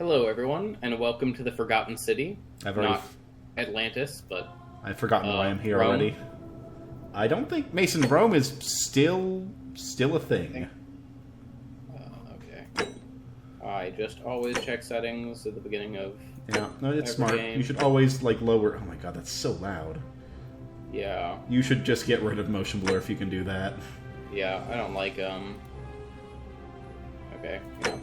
Hello, everyone, and welcome to the Forgotten City. I've already... Not Atlantis, but I've forgotten why I'm here Rome. already. I don't think Mason Rome is still a thing. okay. I just always check settings at the beginning of Yeah, no, it's every smart. game. You should always, like, lower... Oh my god, that's so loud. Yeah, You should just get rid of motion blur if you can do that. yeah, I don't like, Okay, yeah.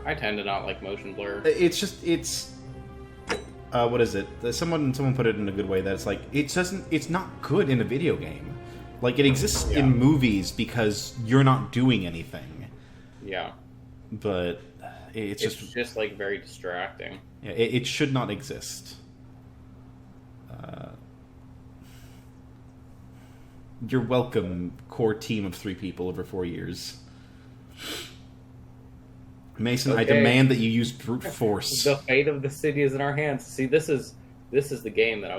I tend to not like motion blur. It's what is it? Someone put it in a good way that it's like, it's not good in a video game. Like, it exists in movies because you're not doing anything. Yeah. But it's just like, very distracting. Yeah, it should not exist. You're welcome, core team of 3 people over 4 years. Mason, Okay. I demand that you use brute force. The fate of the city is in our hands. See, this is the game that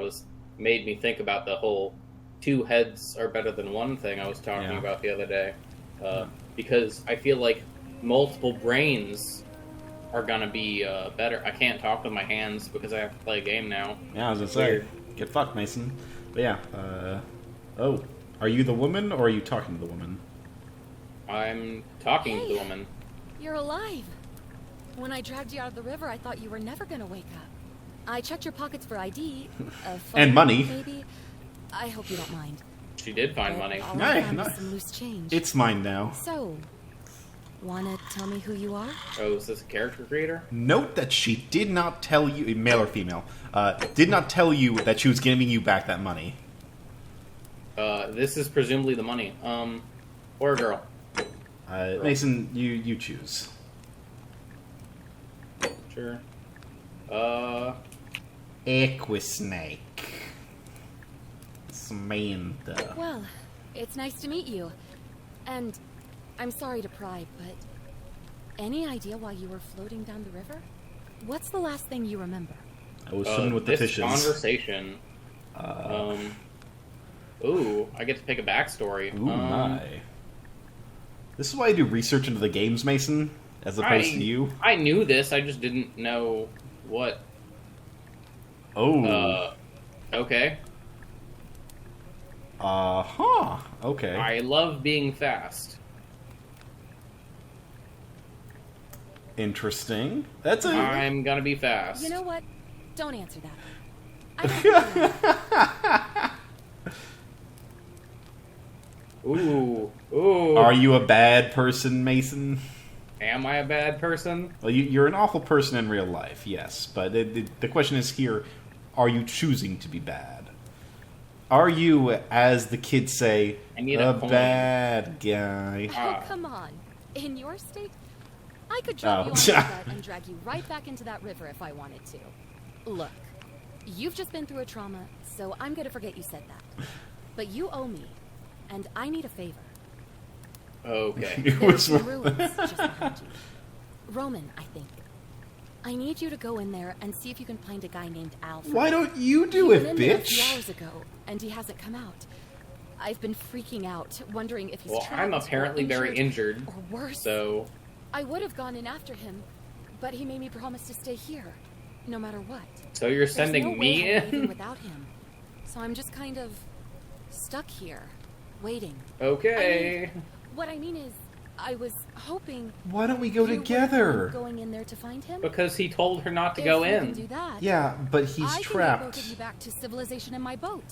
made me think about the whole 2 heads are better than 1 thing I was talking about the other day. Because I feel like multiple brains are gonna be better. I can't talk with my hands because I have to play a game now. Yeah, I was gonna say, get fucked, Mason. But yeah, oh, are you the woman or are you talking to the woman? I'm talking to the woman. You're alive. When I dragged you out of the river, I thought you were never gonna wake up. I checked your pockets for ID. And money. Maybe. I hope you don't mind. She did find money. All I Hey, found no. was some loose change. It's mine now. So, wanna tell me who you are? Oh, is this a character creator? Note that she did not tell you, male or female, did not tell you that she was giving you back that money. This is presumably the money. Or a girl. Mason, you choose. Sure. Equisnake. Samantha. Well, it's nice to meet you. And I'm sorry to pry, but any idea why you were floating down the river? What's the last thing you remember? I was swimming with the this fishes. conversation. Ooh, I get to pick a backstory. Ooh, my. This is why I do research into the games, Mason, as opposed to you. I knew this, I just didn't know what. Oh. Okay. Uh-huh. Okay. I love being fast. Interesting. That's a... I'm gonna be fast. You know what? Don't answer that. I Ooh. Ooh. Are you a bad person, Mason? Am I a bad person? Well, you're an awful person in real life, yes. But the question is here, are you choosing to be bad? Are you, as the kids say, I need a a coin. bad guy? Oh, come on. In your state, I could drop you on Oh. my butt and drag you right back into that river if I wanted to. Look, you've just been through a trauma, so I'm gonna forget you said that. But you owe me, and I need a favor. Okay. There's some ruins just behind you. Roman, I think. I need you to go in there and see if you can find a guy named Alfred. Why don't you do He it, went in there a bitch? few hours ago, and he hasn't come out. I've been freaking out, wondering if he's Well, trapped I'm or apparently very injured, or worse. so I would have gone in after him, but he made me promise to stay here, no matter what. so you're There's sending no me way I'm leaving in? without him, so I'm just kind of stuck here, waiting. Okay. What I mean is, I was hoping. Why don't we go you wouldn't together? mind going in there to find him. Because he told her not to If go you can in. do that, Yeah, but he's I can get both trapped. of you back to civilization in my boat.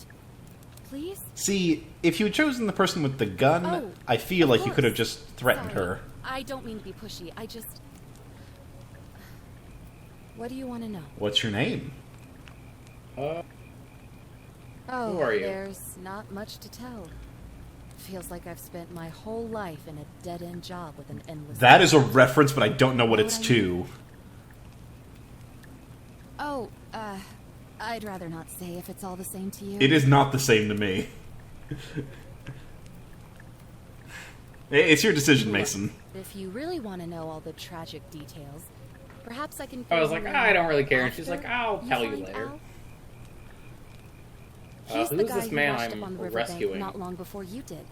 Please. See, if you had chosen the person with the gun, Oh, I feel of like you could have course. just threatened Sorry. her. I don't mean to be pushy. I just. What do you want to know? What's your name? Oh, Who are you? there's not much to tell. Feels like I've spent my whole life in a dead-end job with an endless. That is a reference, but I don't know what Know it's what I mean? to. Oh, I'd rather not say if it's all the same to you. It is not the same to me. It's your decision, Look, Mason. If you really want to know all the tragic details, perhaps I can. I was fill like, you in I don't really care. And she's after like, I'll tell you find later. Al. He's the who's guy this who man washed I'm up on the riverbank rescuing? not long before you did.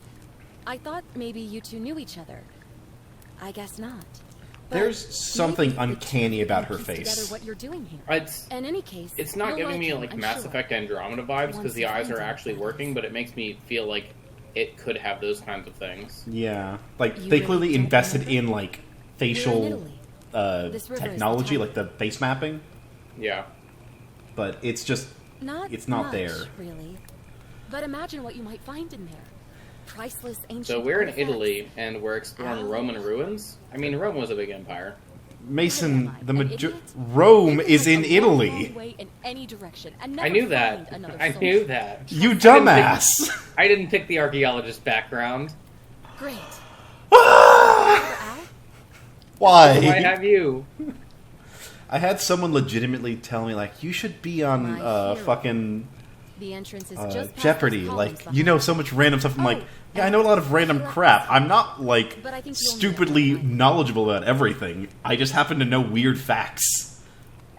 I thought maybe you two knew each other. I guess not. There's something maybe the uncanny two about can her piece together face. what you're doing here. It's In any case, it's not you'll giving me him, like I'm Mass sure. Effect Andromeda vibes because Once the he eyes finds are out actually what it working, is. but it makes me feel like it could have those kinds of things. Yeah, like You they really clearly don't invested remember? in like We're in facial Italy. This river is the technology, type. like the face mapping, Yeah. but it's just it's not Much, there. really. But imagine what you might find in there. Priceless ancient So we're in artifacts. Italy and we're exploring Roman ruins. I mean, Rome was a big empire. Mason, What the am I, an major idiot? Rome You can is hike in a Italy. long way in any direction and I never knew find that. another I soul. knew that. You didn't dumbass! I didn't pick the archaeologist background. Great. Ah! Al? Why? Why have you? I had someone legitimately tell me like you should be on My hero. fucking The entrance is just past Jeopardy. those Like columns you know behind. so much random stuff. I'm like, Oh, yeah, I know a lot of random correct. crap. I'm not like But I think you'll stupidly know. knowledgeable about everything. I just happen to know weird facts.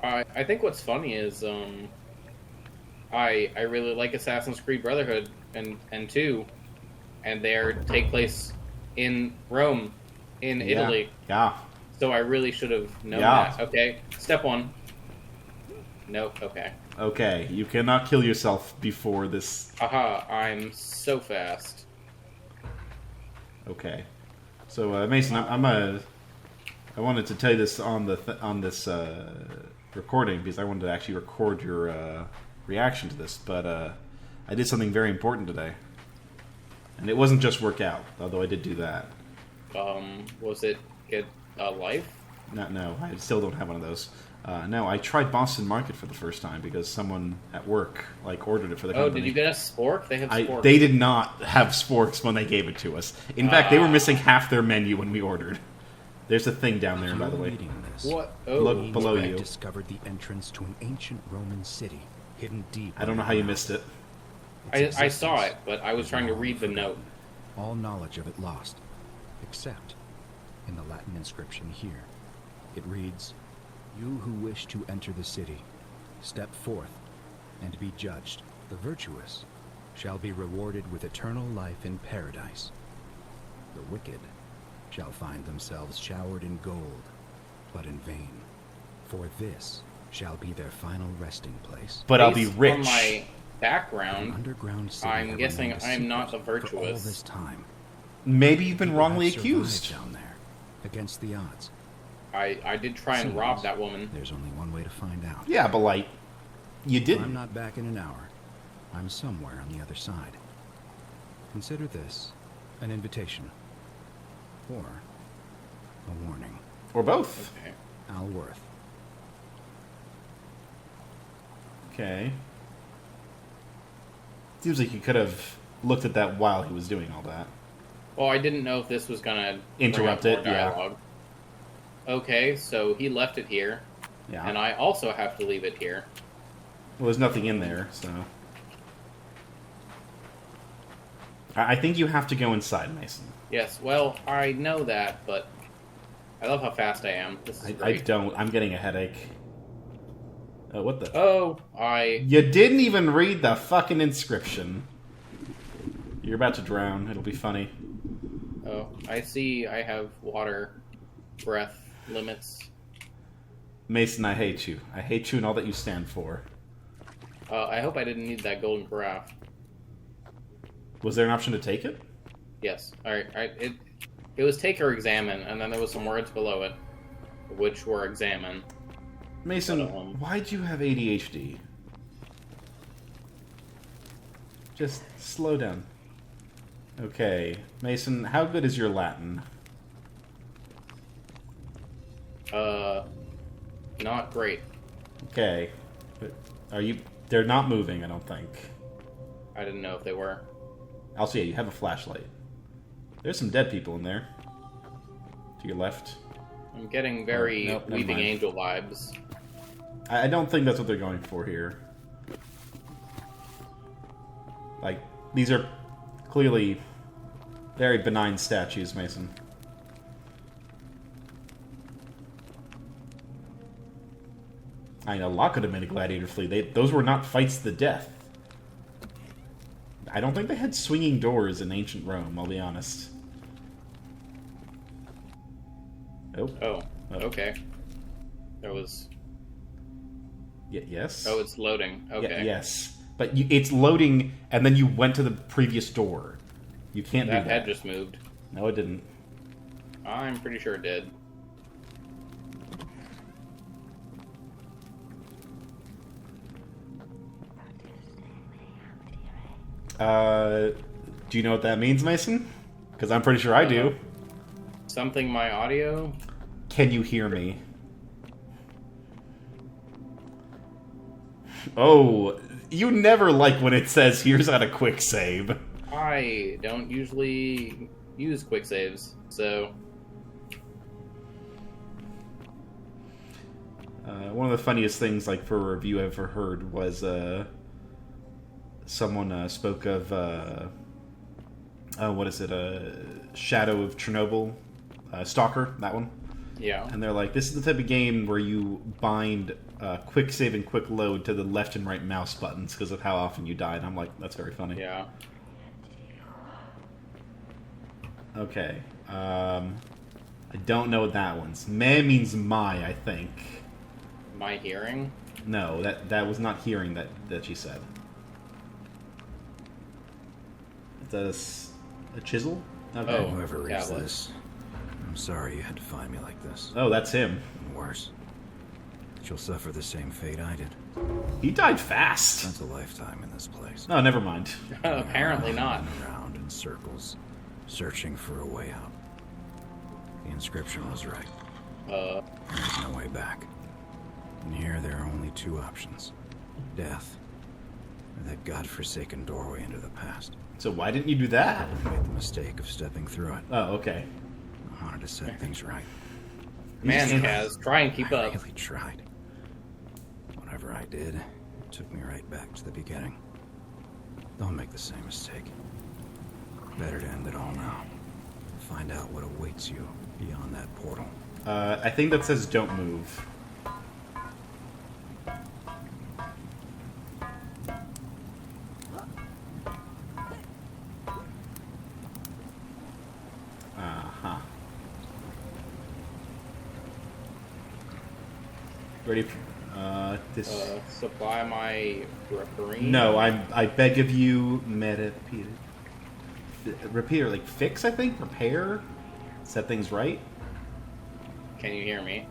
I think what's funny is I really like Assassin's Creed Brotherhood and 2, and they take place in Rome, in Italy. Yeah. So I really should have known Yeah. that. Okay, step 1. Nope. Okay. Okay, you cannot kill yourself before this. Aha! I'm so fast. Okay, so Mason, I wanted to tell you this on this recording because I wanted to actually record your reaction to this, but I did something very important today, and it wasn't just work out, although I did do that. Was it get a life? No, I still don't have one of those. No, I tried Boston Market for the first time because someone at work ordered it for the Oh, company. did you get a spork? They have sporks. They did not have sporks when they gave it to us. In fact, they were missing half their menu when we ordered. There's a thing down there, by the way. Reading this, What? Oh. Look below you you. discovered the entrance to an ancient Roman city hidden deep. I don't know how you missed it. I saw it, but I was trying to read the note. All knowledge of it lost, except in the Latin inscription here. It reads, "You who wish to enter the city, step forth and be judged. The virtuous shall be rewarded with eternal life in paradise. The wicked shall find themselves showered in gold, but in vain. For this shall be their final resting place." But I'll be Based rich. On my An background, underground city I'm had guessing remained a I'm not secret the virtuous. for all this time. Maybe you've been People wrongly have survived accused. down there, against the odds. I did try and rob that woman. There's only one way to find out. Yeah, but like, you I'm didn't. not back in an hour. I'm somewhere on the other side. Consider this an invitation. Or a warning. Or both. Okay. Alworth. Okay. Seems like you could have looked at that while he was doing all that. Well, I didn't know if this was gonna Interrupt bring up it, more yeah. dialogue. Okay, so he left it here, Yeah. and I also have to leave it here. Well, there's nothing in there, so. I think you have to go inside, Mason. Yes, well, I know that, but I love how fast I am. This is I great. don't. I'm getting a headache. What the? Oh, You didn't even read the fucking inscription. You're about to drown. It'll be funny. I see I have water breath limits. Mason, I hate you. I hate you and all that you stand for. I hope I didn't need that golden carafe. Was there an option to take it? Yes. Alright, it was take or examine, and then there was some words below it, which were examine. Mason, But, why'd you have ADHD? Just slow down. Okay. Mason, how good is your Latin? Not great. Okay. But are you... They're not moving, I don't think. I didn't know if they were. Also, yeah, you have a flashlight. There's some dead people in there. To your left. I'm getting very nope, never Weeping mind. Angel vibes. I don't think that's what they're going for here. Like, these are clearly very benign statues, Mason. I know, a lot could have been a gladiator fleet. Those were not fights to the death. I don't think they had swinging doors in ancient Rome, I'll be honest. Oh. Oh. Okay. That was... Yes? Oh, it's loading. Okay. Yes. But it's loading, and then you went to the previous door. You can't do that. That head just moved. No, it didn't. I'm pretty sure it did. Do you know what that means, Mason? Because I'm pretty sure I do. Something my audio? Can you hear me? Oh, you never like when it says, here's how to quick save. I don't usually use quick saves, so... One of the funniest things, like, for a review I've ever heard was, someone spoke of, what is it, Shadow of Chernobyl, Stalker, that one. Yeah. And they're like, this is the type of game where you bind quick save and quick load to the left and right mouse buttons because of how often you die. And I'm like, that's very funny. Yeah. Okay. I don't know what that one's. Meh means my, I think. My hearing? No, that was not hearing that she said. It's a chisel? Okay. Oh. Whoever reads Yeah, this, I'm sorry you had to find me like this. Oh, that's him. And worse, that you'll suffer the same fate I did. He died fast. Spent a lifetime in this place. No, never mind. Apparently not. Around in circles, searching for a way out. The inscription was right. There's no way back. And here there are only two options. Death, or that godforsaken doorway into the past. So why didn't you do that? I made the mistake of stepping through it. Oh, okay. I wanted to set things right. Man, Kaz, try and keep I up. really tried. Whatever I did, it took me right back to the beginning. Don't make the same mistake. Better to end it all now. Find out what awaits you beyond that portal. I think that says don't move. Ready for this? Supply my referee? No, I beg of you, repair, like fix, I think? Repair? Set things right? Can you hear me?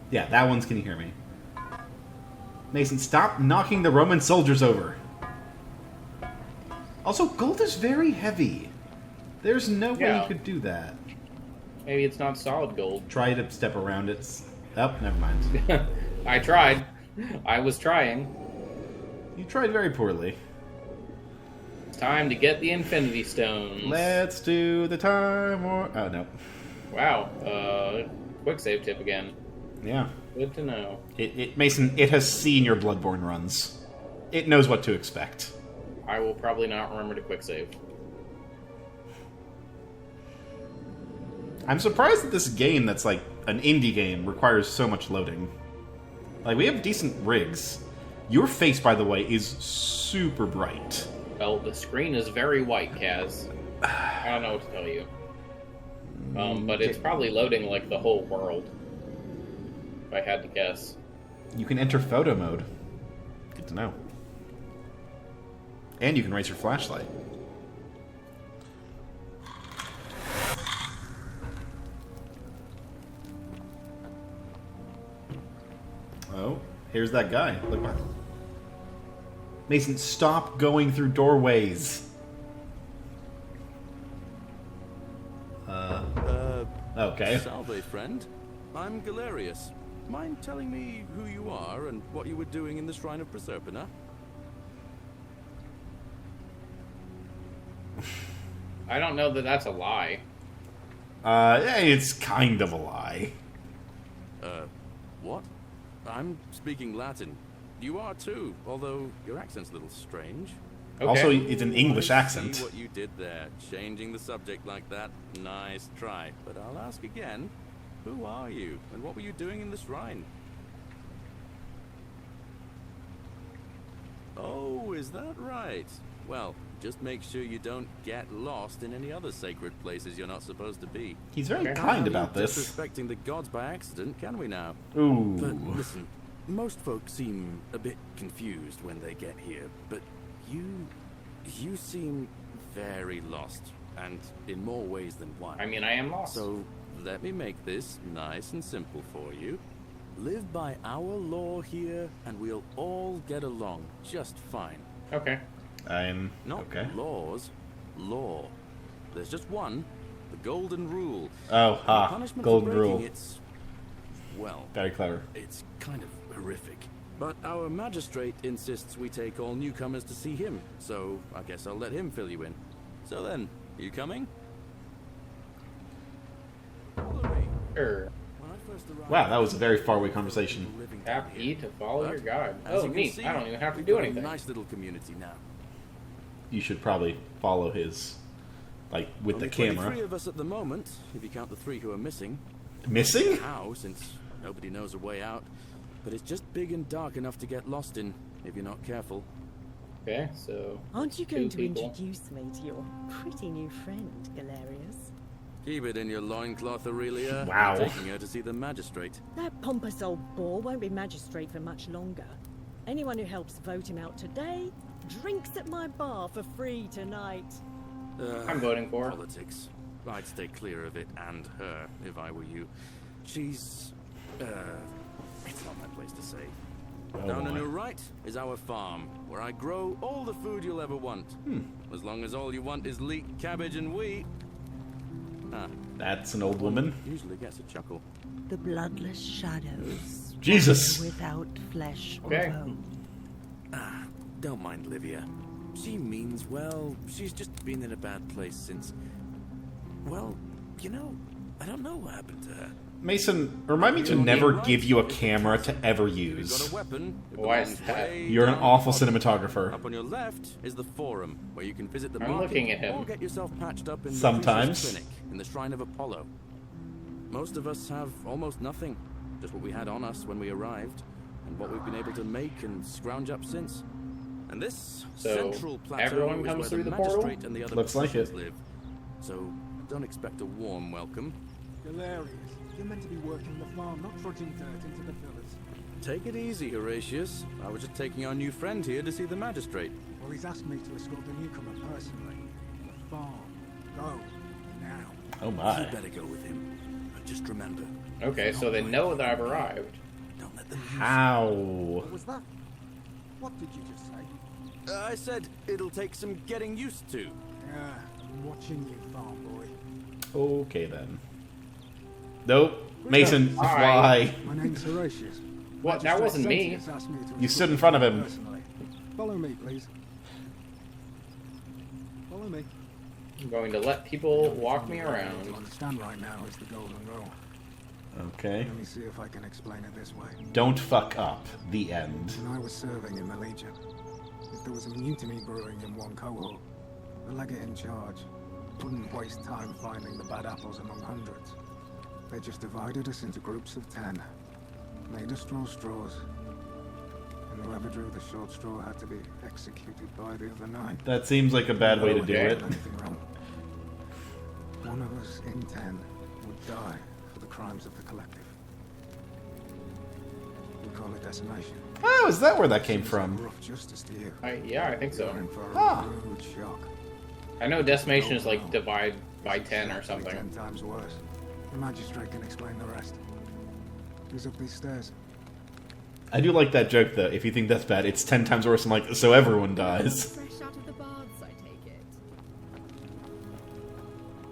Yeah, that one's can you hear me? Mason, stop knocking the Roman soldiers over. Also, gold is very heavy. There's no way you could do that. Maybe it's not solid gold. Try to step around it. Oh, never mind. I tried. I was trying. You tried very poorly. It's time to get the Infinity Stones. Let's do the time war. Oh, no. Wow. Quick save tip again. Yeah. Good to know. Mason, it has seen your Bloodborne runs. It knows what to expect. I will probably not remember to quick save. I'm surprised that this game that's like an indie game requires so much loading. Like, we have decent rigs. Your face, by the way, is super bright. Well, the screen is very white, Kaz. I don't know what to tell you. But it's probably loading like the whole world. If I had to guess. You can enter photo mode. Good to know. And you can raise your flashlight. Oh, here's that guy. Look what. Mason, stop going through doorways. Okay. Salve, friend. I'm Galerius. Mind telling me who you are and what you were doing in the Shrine of Proserpina? I don't know that that's a lie. It's kind of a lie. What? I'm speaking Latin. You are too, although your accent's a little strange. Okay. Also, it's an English I accent. See what you did there, changing the subject like that. Nice try. But I'll ask again. Who are you, and what were you doing in the shrine? Oh, is that right? Well, Just make sure you don't get lost in any other sacred places you're not supposed to be. He's very kind about this. Disrespecting the gods by accident, can we now? Ooh. But listen, most folks seem a bit confused when they get here, but you seem very lost, and in more ways than one. I mean, I am lost. So let me make this nice and simple for you. Live by our law here, and we'll all get along just fine. Okay. I'm Not okay. laws, law. There's just one, the golden rule. Oh, And the punishment for golden breaking rule. It's, well, Very clever. it's kind of horrific. But our magistrate insists we take all newcomers to see him, so I guess I'll let him fill you in. So then, you coming? Follow me. Sure. When I first arrived, Wow, that was a very faraway conversation. living Tap down E here. to follow But, your guide. as Oh, you can neat. see, I don't even have to we've do got a anything. Nice little community now. You should probably follow his, like, with Only the camera. 23 of us at the moment, if you count the 3 who are missing. Missing? How, since nobody knows a way out. But it's just big and dark enough to get lost in, if you're not careful. Okay, so Aren't you going two to people. introduce me to your pretty new friend, Galerius? Keep it in your loincloth, Aurelia. Wow. I'm taking her to see the magistrate. That pompous old bore won't be magistrate for much longer. Anyone who helps vote him out today drinks at my bar for free tonight. I'm voting for her. Politics. I'd stay clear of it and her, if I were you. She's... it's not my place to say. Oh, Down on my. your right is our farm, where I grow all the food you'll ever want. As long as all you want is leek, cabbage, and wheat. Ah, That's an old woman. usually gets a chuckle. The bloodless shadows. Jesus. Without flesh or Okay. bone. Don't mind Livia. She means well. She's just been in a bad place since... Well, you know, I don't know what happened to her. Mason, remind me to never give you a camera to ever You've use. got a weapon. It Why is belongs that? way You're an down awful the bottom. cinematographer. Up on your left is the forum, where you can visit the I'm market looking at him. or get yourself patched up in Sometimes. the clinic in the Shrine of Apollo. Most of us have almost nothing, just what we had on us when we arrived, and what we've been able to make and scrounge up since. And this So, central plateau everyone is comes where through the magistrate portal? and the other Looks like positions it. live. So don't expect a warm welcome. Galerius, you're meant to be working the farm, not trudging dirt into the villas. Take it easy, Horatius. I was just taking our new friend here to see the magistrate. Well, he's asked me to escort the newcomer personally. The farm. Go. Now. Oh You my. better go with him. But just remember, Okay, so they know that I've arrived. don't let them use How? What was that? What did you just say? I said it'll take some getting used to. Yeah, I'm watching you, farm boy. Okay then. Nope. Mason, Why? fly. My name's Horatius. What? That wasn't me. Sentius asked me to You escort stood in you front of him. personally. Follow me, please. Follow me. I'm going to let people walk me To around. understand right now is the golden rule. Okay. Let me see if I can explain it this way. Don't fuck up. The end. When I was serving in the Legion, if there was a mutiny brewing in one cohort, the legate in charge wouldn't waste time finding the bad apples among hundreds. They just divided us into groups of 10, made us draw straws, and whoever drew the short straw had to be executed by the other 9. That seems like a bad way to do Okay. it. Anything wrong. One of us in 10 would die for the crimes of the collective. We call it decimation. Oh, is that where that came from? Rough justice to you. Yeah, I think so. You're in for a Ah. rude shock. I know decimation is like divide by 10 or Exactly something. 10 times worse. The magistrate can explain the rest. Who's up these stairs? I do like that joke though. If you think that's bad, it's 10 times worse. I'm like, so everyone dies. Fresh out of the baths, I take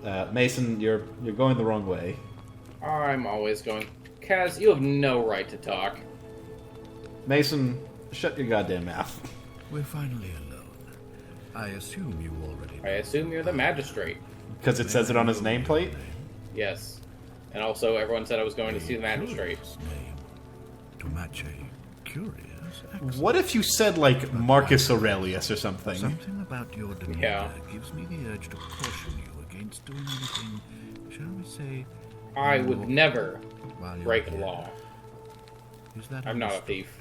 it. Mason, you're going the wrong way. I'm always going. Kaz, you have no right to talk. Mason, shut your goddamn mouth. We're finally alone. I assume you already I assume you're the magistrate. Because it says it on his nameplate? Yes. And also, everyone said I was going to see the magistrate. Curious name. To match a curious accent. What if you said, like, Marcus Aurelius or something? Something about your demeanor Yeah. gives me the urge to caution you against doing anything, shall we say, I would never while you're break here. law. Is that I'm not a understood? thief.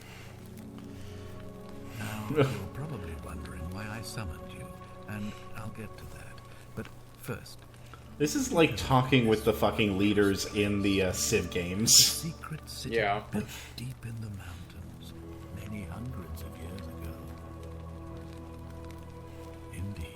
Now, you're probably wondering why I summoned you. and I'll get to that. But first, This is like talking with the fucking leaders in the Civ games. secret city Yeah. built deep in the mountains, many hundreds of years ago. Indeed.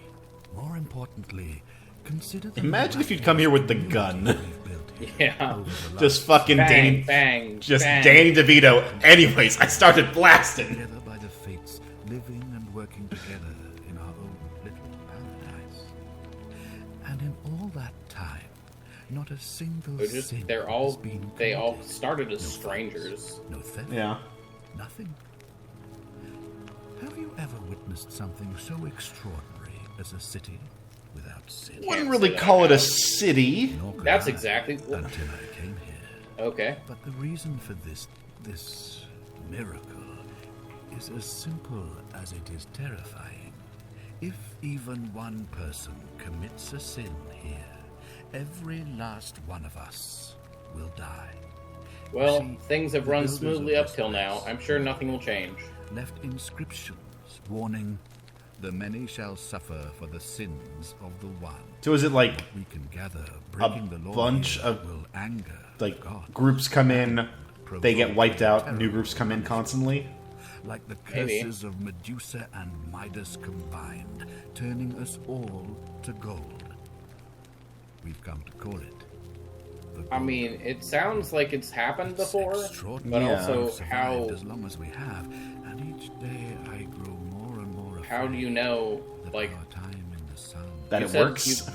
More importantly, consider the Imagine if you'd come here with the gun. we've built here Yeah. over the Just last fucking Bang, Danny. bang, Just bang. Danny DeVito. Anyways, I started blasting. together by the fates, living and working together in our own little paradise. And in all that time, not a single They're just, sin they're has all, been they all committed. started as No strangers. fights, no theft, Yeah. nothing. Have you ever witnessed something so extraordinary as a city without sin? Wouldn't say really that call I it a have. city. Nor could That's I, exactly until I came here. Okay. But the reason for this miracle is as simple as it is terrifying. If even one person commits a sin here, every last one of us will die. Well, See, things have the run builders smoothly of up this till now. place I'm sure nothing will change. left inscriptions warning, "The many shall suffer for the sins of the one." So is it like We can gather breaking the law bunch here of, will anger like God. groups come in, they get wiped out, new groups come in constantly? Like the Maybe. curses of Medusa and Midas combined, turning us all to gold. We've come to call it the I mean, it sounds like it's happened before, but Yeah. also We've survived how as long as we have, and each day I grow more and more afraid how do you know, that like, our time in the sun That You it said works? you-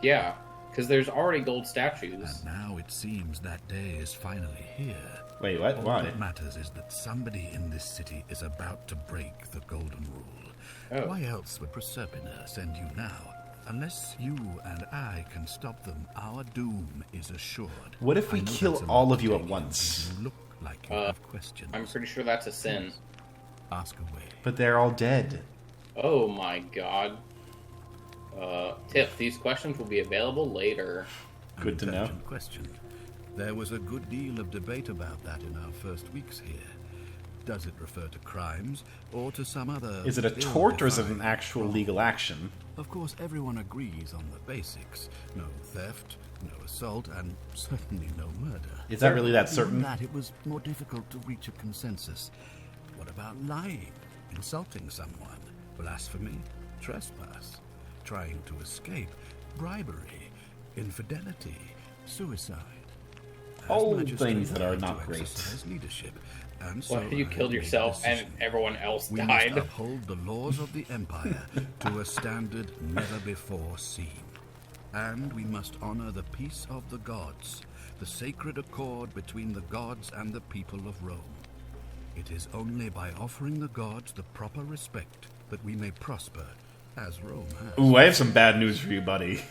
yeah, because there's already gold statues. and now it seems that day is finally here. Wait, what? All Why? that matters is that somebody in this city is about to break the golden rule. Oh. Why else would Proserpina send you now? Unless you and I can stop them, our doom is assured. What if we I know kill that's a all lot of to you at take in, once? and you look like you have questions. I'm pretty sure that's a sin. Ask away. But they're all dead. Oh my god. Tip, these questions will be available later. Good to know. Intelligent question. There was a good deal of debate about that in our first weeks here. Does it refer to crimes or to some other... Is it a tort or is it an ill-defined actual wrong? legal action? Of course, everyone agrees on the basics. No theft, no assault, and certainly no murder. Is that really that Beyond certain? that, it was more difficult to reach a consensus. What about lying, insulting someone, blasphemy, trespass, trying to escape, bribery, infidelity, suicide? As All magistrate, things that I are have to not great. exercise leadership, and so What, you I killed made a yourself and decision. everyone else We died? must uphold the laws of the Empire to a standard never before seen. And we must honor the peace of the gods, the sacred accord between the gods and the people of Rome. It is only by offering the gods the proper respect that we may prosper, as Rome has. Ooh, I have some bad news for you, buddy.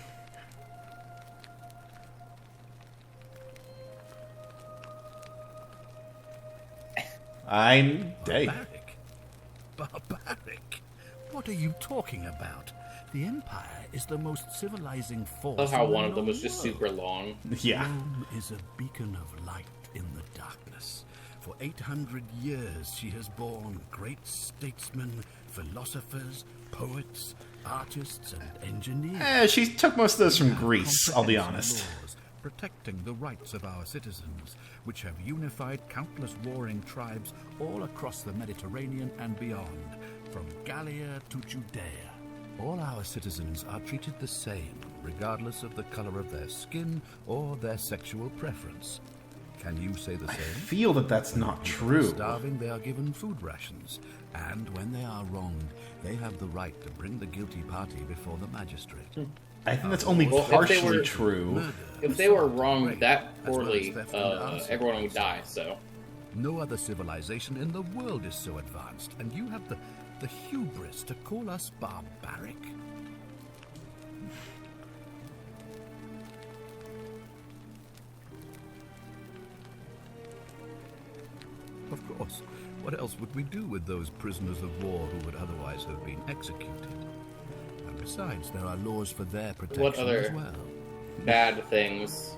Hey. Barbaric? Barbaric? What are you talking about? The Empire is the most civilizing force. I love how in the one of them was known just world. super long. Yeah. Rome is a beacon of light in the darkness. For 800 years she has borne great statesmen, philosophers, poets, artists, and engineers. She took most of those from Greece, I'll be Comprehensive honest. laws protecting the rights of our citizens, which have unified countless warring tribes all across the Mediterranean and beyond, from Gallia to Judea. All our citizens are treated the same, regardless of the color of their skin or their sexual preference. Can you say the I same? feel that that's not true. Starving, they are given food rations, and when they are wronged, they have the right to bring the guilty party before the magistrate. I think that's only Well, if they partially were- true. Murder, If they were assault, wronged rape, that as well as poorly, theft and arson. everyone would die, so. No other civilization in the world is so advanced, and you have the hubris to call us barbaric? Of course. What else would we do with those prisoners of war who would otherwise have been executed? And besides, there are laws for their protection other- as well. Bad things.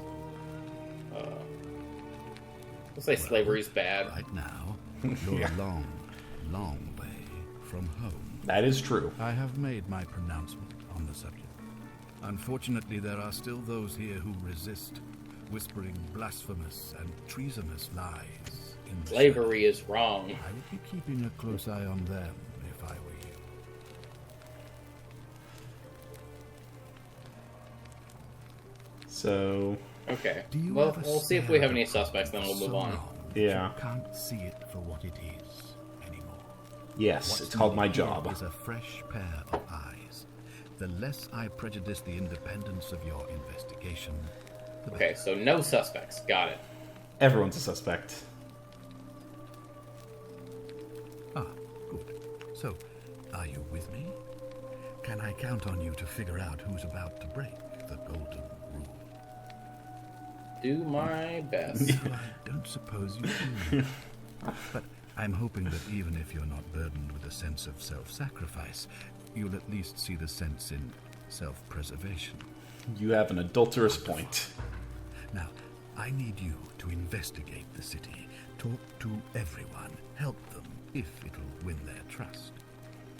Let's say slavery's bad. Right now, you're a long, long way from home. That is true. I have made my pronouncement on the subject. Unfortunately, there are still those here who resist, whispering blasphemous and treasonous lies. Slavery is wrong. I would be keeping a close eye on them if I were you. So... Okay. Well, we'll see if we have any suspects, then we'll move on. Yeah. You can't see it for what it is anymore. Yes, What's it's called my needed job. Is a fresh pair of eyes. The less I prejudice the independence of your investigation, the better. Okay, so no suspects. Got it. Everyone's a suspect. Ah, good. So, are you with me? Can I count on you to figure out who's about to break the golden rule? Do my best. I don't suppose you do. But I'm hoping that even if you're not burdened with a sense of self-sacrifice, you'll at least see the sense in self-preservation. You have an adulterous point. Now, I need you to investigate the city, talk to everyone, help them if it'll win their trust.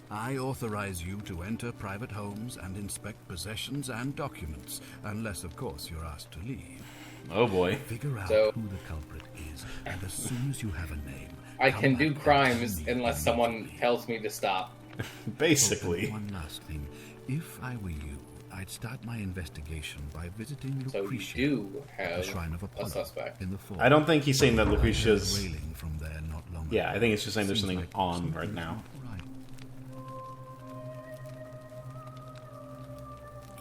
I authorize you to enter private homes and inspect possessions and documents, unless, of course, you're asked to leave. Oh boy. Figure out So- who the culprit is, and as soon as you have a name, I come can do back and crimes see me unless someone immediately. tells me to stop. Basically. Oh, and one last thing. If I were you, I'd start my investigation by visiting So you Lucretia, do the have shrine of a Apollo, suspect. in the fall. I don't think he's saying that I heard Lucretia's... wailing from there not long Yeah, ago. I think it's just saying there's Seems something like on something's right now. not right.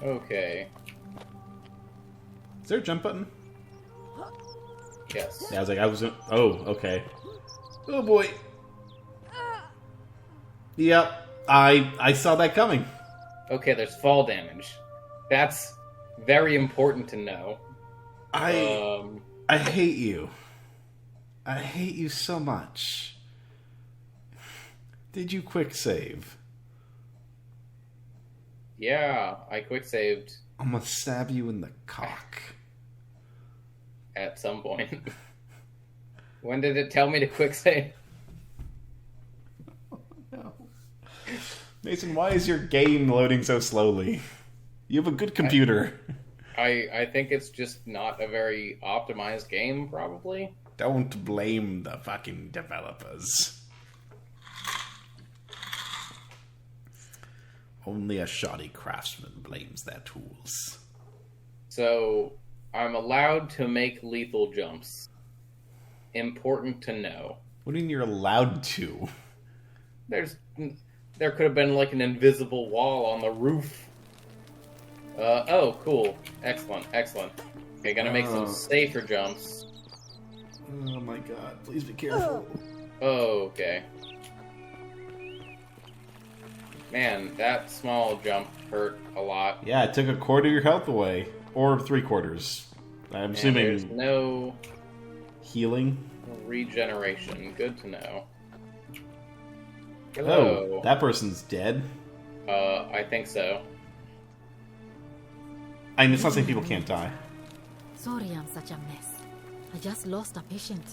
Okay. Is there a jump button? Yes. Yeah, I was... Oh, okay. Oh boy. Yep. I saw that coming. Okay, there's fall damage. That's very important to know. I hate you. I hate you so much. Did you quick save? Yeah, I quick saved I'm gonna stab you in the cock. at some point. When did it tell me to quick save? No. Mason, why is your game loading so slowly? You have a good computer. I think it's just not a very optimized game, probably. Don't blame the fucking developers. Only a shoddy craftsman blames their tools. So, I'm allowed to make lethal jumps. Important to know. What do you mean you're allowed to? There could have been like an invisible wall on the roof. Oh, cool. Excellent, excellent. Okay, gonna make some safer jumps. Oh my god, please be careful. Oh, okay. Man, that small jump hurt a lot. Yeah, it took a quarter of your health away. Or 3/4. I'm And assuming there's no healing. regeneration. Good to know. Oh, Hello. that person's dead. I think so. I mean, it's not saying people can't die. Sorry I'm such a mess. I just lost a patient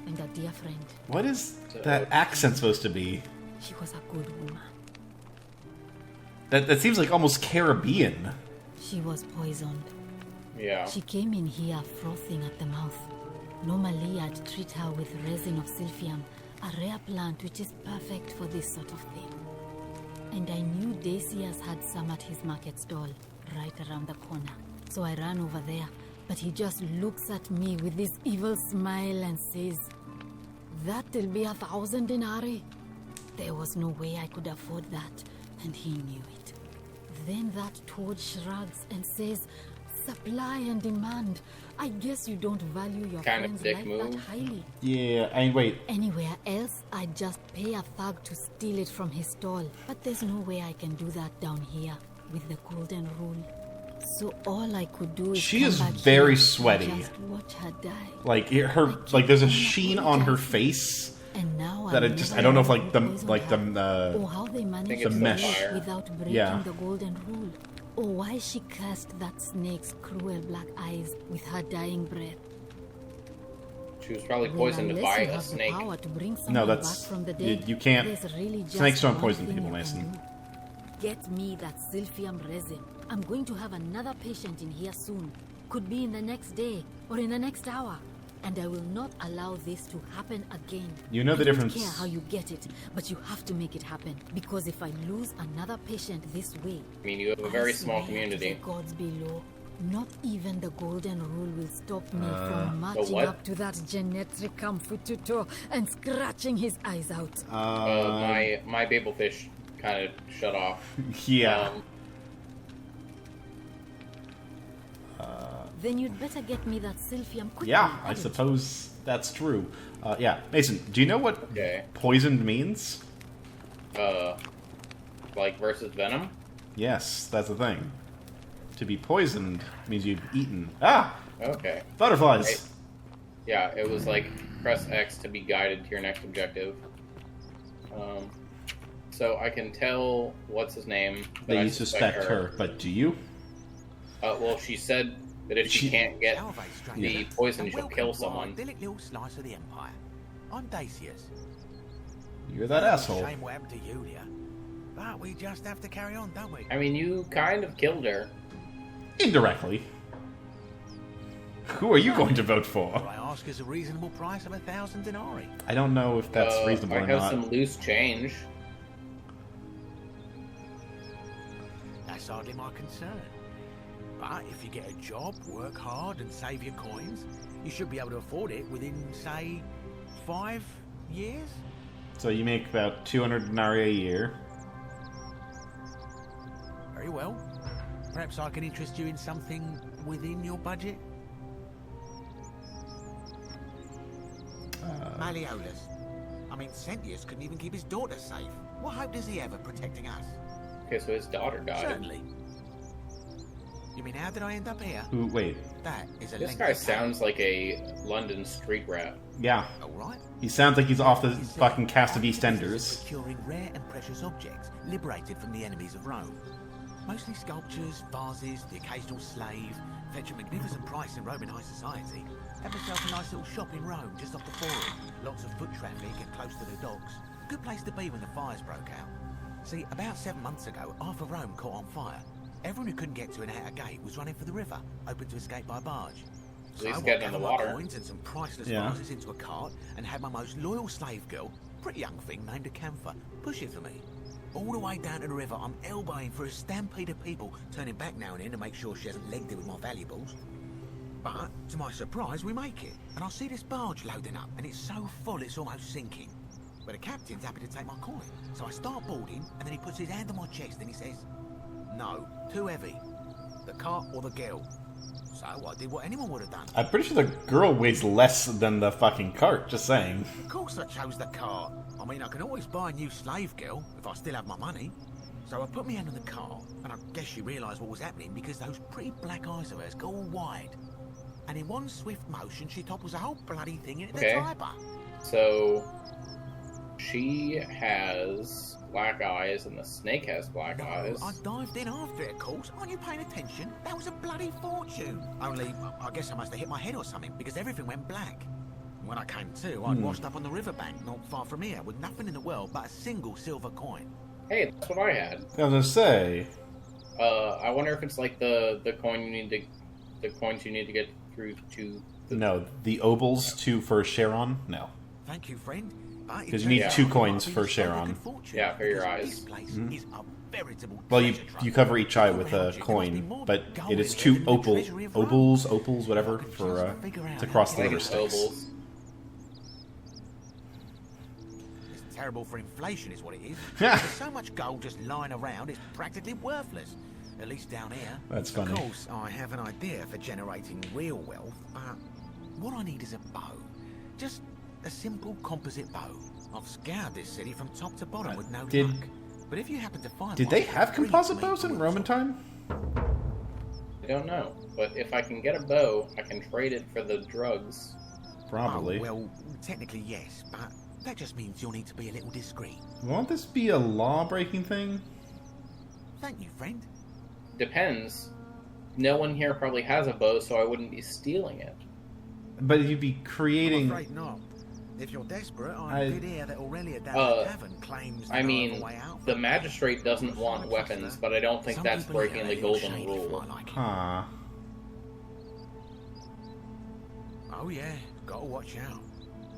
and a dear friend. What is that accent supposed to be? She was a good woman. That seems like almost Caribbean. She was poisoned. Yeah. She came in here frothing at the mouth. Normally I'd treat her with resin of silphium, a rare plant which is perfect for this sort of thing. And I knew Decius had some at his market stall, right around the corner. So I ran over there, but he just looks at me with this evil smile and says, "That'll be 1,000 denarii." There was no way I could afford that, and he knew it. Then that toad shrugs and says, "Supply and demand. I guess you don't value your Kind of friends dick like move. that highly." Yeah, I mean, wait. Anywhere else, I'd just pay a thug to steal it from his stall. But there's no way I can do that down here with the golden rule. So all I could do is She come is back very here sweaty. and just watch her die. Like there's a sheen on her face And now that I'll it just never I don't know if know like who the poisoned like her, the or how they managed it's to the do mesh. it without breaking Yeah. the golden rule, or why she cursed that snake's cruel black eyes with her dying breath. She was probably Well, poisoned unless by you a have snake. the power to bring No, someone that's back from the you, dead, you can't. there's really just Snakes don't one poison thing people, you can Mason. do. Get me that Silphium resin. I'm going to have another patient in here soon. Could be in the next day or in the next hour. And I will not allow this to happen again. You know the I don't difference. care how you get it, but you have to make it happen. Because if I lose another patient this way, I mean, you have a very I small swear community. to the gods below, not even the golden rule will stop me from what? marching up to that genetricum fututo and scratching his eyes out. My babelfish kind of shut off. Yeah. Then you'd better get me that Silphium quickly. Yeah, I hadn't you? suppose that's true. Yeah, Mason, do you know what Okay. poisoned means? Like versus venom. Yes, that's the thing. To be poisoned means you've eaten. Ah! Okay. Butterflies! Right. Yeah, it was like press X to be guided to your next objective. So I can tell what's his name. That I you suspect her, but do you? Well, she said that if she can't get Salve, stranger. the poison, And she'll welcome kill to our someone. idyllic little slice of the Empire. I'm Dacius. You're that asshole. Shame what happened to Yulia. But we just have to carry on, don't we? I mean, you kind of killed her. Indirectly. Who are you going to vote for? All I ask is a reasonable price of 1,000 denarii. I don't know if that's reasonable I or have not. some loose change. That's hardly my concern. But if you get a job, work hard, and save your coins, you should be able to afford it within, say, 5 years? So you make about 200 denarii a year. Very well. Perhaps I can interest you in something within your budget? Malleolus. I mean, Sentius couldn't even keep his daughter safe. What hope does he have of protecting us? Okay, so his daughter died. Certainly. You mean, how did I end up here? Who? Wait. That is a This lengthy guy tale. sounds like a London street rat. Yeah. All right. He sounds like he's off the He said, fucking cast of "Our business is EastEnders. Procuring rare and precious objects liberated from the enemies of Rome. Mostly sculptures, vases, the occasional slave. Fetch a magnificent price in Roman high society. Have myself a nice little shop in Rome, just off the Forum. Lots of foot traffic and close to the docks. Good place to be when the fires broke out. See, about 7 months ago, half of Rome caught on fire. Everyone who couldn't get to an outer gate was running for the river, open to escape by barge. So he's I getting in the gathered my water. coins and some priceless Yeah. vases into a cart and had my most loyal slave girl, pretty young thing named Acantha, push it for me. All the way down to the river, I'm elbowing through a stampede of people, turning back now and then to make sure she hasn't legged it with my valuables. But, to my surprise, we make it, and I see this barge loading up, and it's so full it's almost sinking. But the captain's happy to take my coin, so I start boarding, and then he puts his hand on my chest and he says, "No, too heavy. The cart or the girl." So I did what anyone would have done. I'm pretty sure the girl weighs less than the fucking cart, just saying. Of course I chose the cart. I mean, I can always buy a new slave girl if I still have my money. So I put my hand on the cart, and I guess she realised what was happening because those pretty black eyes of hers go all wide. And in one swift motion, she topples the whole bloody thing into the Okay. driver. So she has black eyes, and the snake has black No, eyes. I dived in after it, of course. Aren't you paying attention? That was a bloody fortune. Only, I guess I must have hit my head or something because everything went black. When I came to, I'd washed up on the riverbank not far from here with nothing in the world but a single silver coin. Hey, that's what I had. I was gonna say. I wonder if it's like the coins you need to get through to. No, the obols for Charon? No. Thank you, friend. Because you need 2 coins for Charon. Yeah, for your eyes. This place is a veritable Well, you treasure trove. you cover each eye with a Around you, there must be coin, more but gold it is in 2 there than the treasury of Rome. opals, whatever, I can for just figure out to how cross to the I get think river it's Styx. ovals. It's terrible for inflation is what it is. There's so much gold just lying around, it's practically worthless. At least down here. That's funny. Of course, I have an idea for generating real wealth, but what I need is a bow. Just a simple composite bow. I've scoured this city from top to bottom with no Did- luck. But if you happen to find Did one, they have please composite make bows in good Roman offer. time? I don't know, but if I can get a bow, I can trade it for the drugs. Probably. Oh, well, technically yes, but that just means you'll need to be a little discreet. Won't this be a law-breaking thing? Thank you, friend. Depends. No one here probably has a bow, so I wouldn't be stealing it. But you'd be creating... I'm afraid not. If you're desperate, I did hear that Aurelia down at the tavern claims I mean, the magistrate doesn't want weapons, but I don't think that's breaking the golden rule. Huh. Oh yeah, gotta watch out.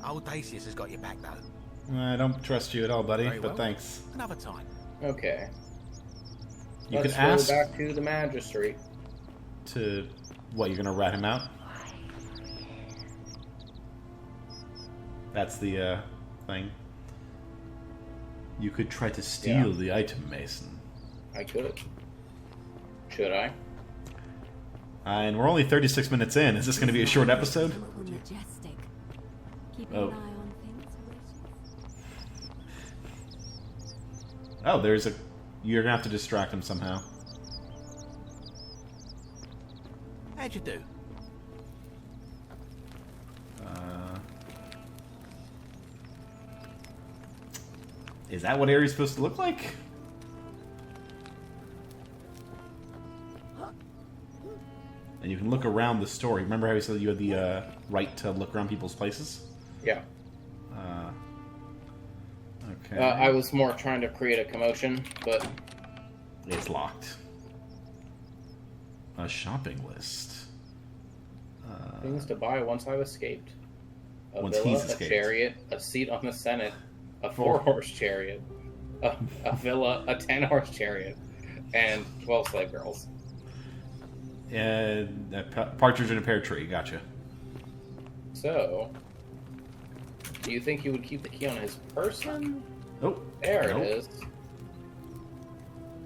Old Dacius has got your back though. I don't trust you at all, buddy, Very but well. thanks. Another time. Okay. You Let's could ask go back to the magistrate. to... What, you're gonna rat him out? That's the, thing. You could try to steal the item, Mason. I could. Should I? And we're only 36 minutes in. Is this going to be a short episode? Majestic. Keeping Oh. an eye on things. Oh, there's a... You're going to have to distract him somehow. How'd you do? Is that what Ares is supposed to look like? And you can look around the store. Remember how he said you had the right to look around people's places? Yeah. Okay. I was more trying to create a commotion, but... It's locked. A shopping list. Things to buy once I've escaped. A Once villa, he's a escaped. chariot, a seat on the Senate, a 4-horse chariot, a villa, a 10-horse chariot, and 12 slave girls. And a partridge in a pear tree. Gotcha. So, do you think he would keep the key on his person? Oh, There nope. it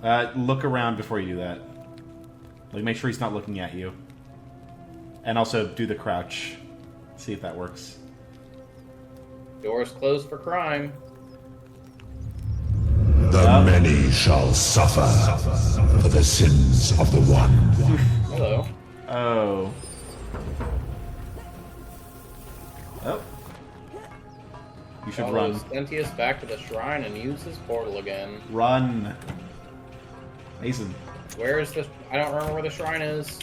is. Look around before you do that. Like, make sure he's not looking at you. And also do the crouch. See if that works. Doors closed for crime. The many shall suffer for the sins of the one. Hello. Oh. Oh. You should Follow run. Sentius back to the shrine and use his portal again. Run. Mason, Where is the... I don't remember where the shrine is.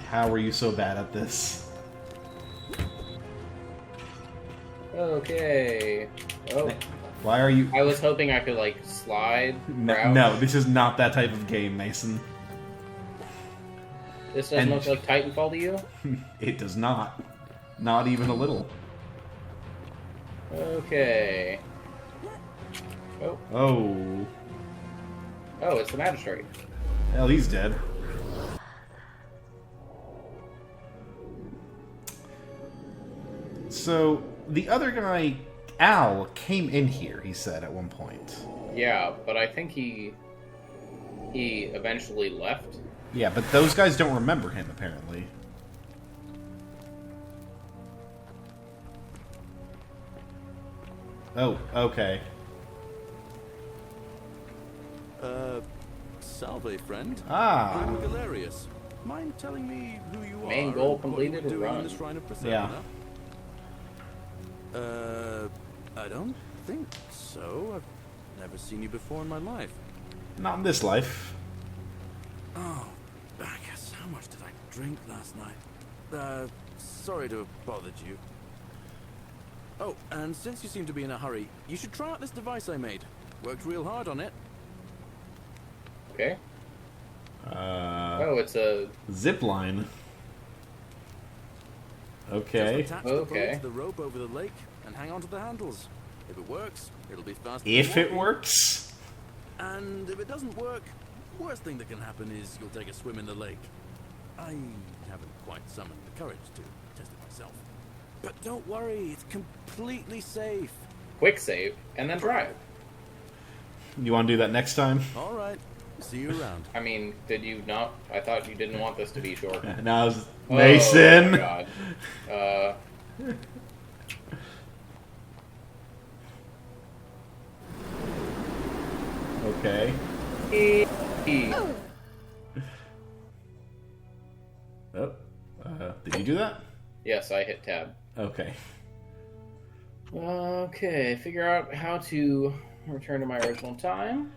how are you so bad at this? Okay. Oh. Why are you... I was hoping I could, like, slide. No, crouch. no, this is not that type of game, Mason. This doesn't And- look like Titanfall to you? It does not. Not even a little. Okay. Oh. Oh. Oh, it's the magistrate. Hell, he's dead. So, the other guy, Al, came in here, he said at one point. Yeah, but I think he eventually left. Yeah, but those guys don't remember him, apparently. Oh, okay. Salve, friend. Ah. I'm Galerius. Mind telling me who you are? Main goal and what completed, you were doing run. in the Shrine of Yeah. Persephone? I don't think so. I've never seen you before in my life. Not in this life. Oh, I guess how much did I drink last night? Sorry to have bothered you. Oh, and since you seem to be in a hurry, you should try out this device I made. Worked real hard on it. Okay. Oh, it's a... Zip line. Just Okay. attach the bow Okay. to the rope over the lake and hang on to the handles. If it works, it'll be faster. If than it walking. works. And if it doesn't work, worst thing that can happen is you'll take a swim in the lake. I haven't quite summoned the courage to test it myself. But don't worry, it's completely safe. quick save, and then drive. You want to do that next time? All right, see you around. I mean, did you not? I thought you didn't want this to be short. No, I was... Oh, Mason! my God. Okay. Oh. Did you do that? Yes, I hit tab. Okay. Okay, figure out how to return to my original time.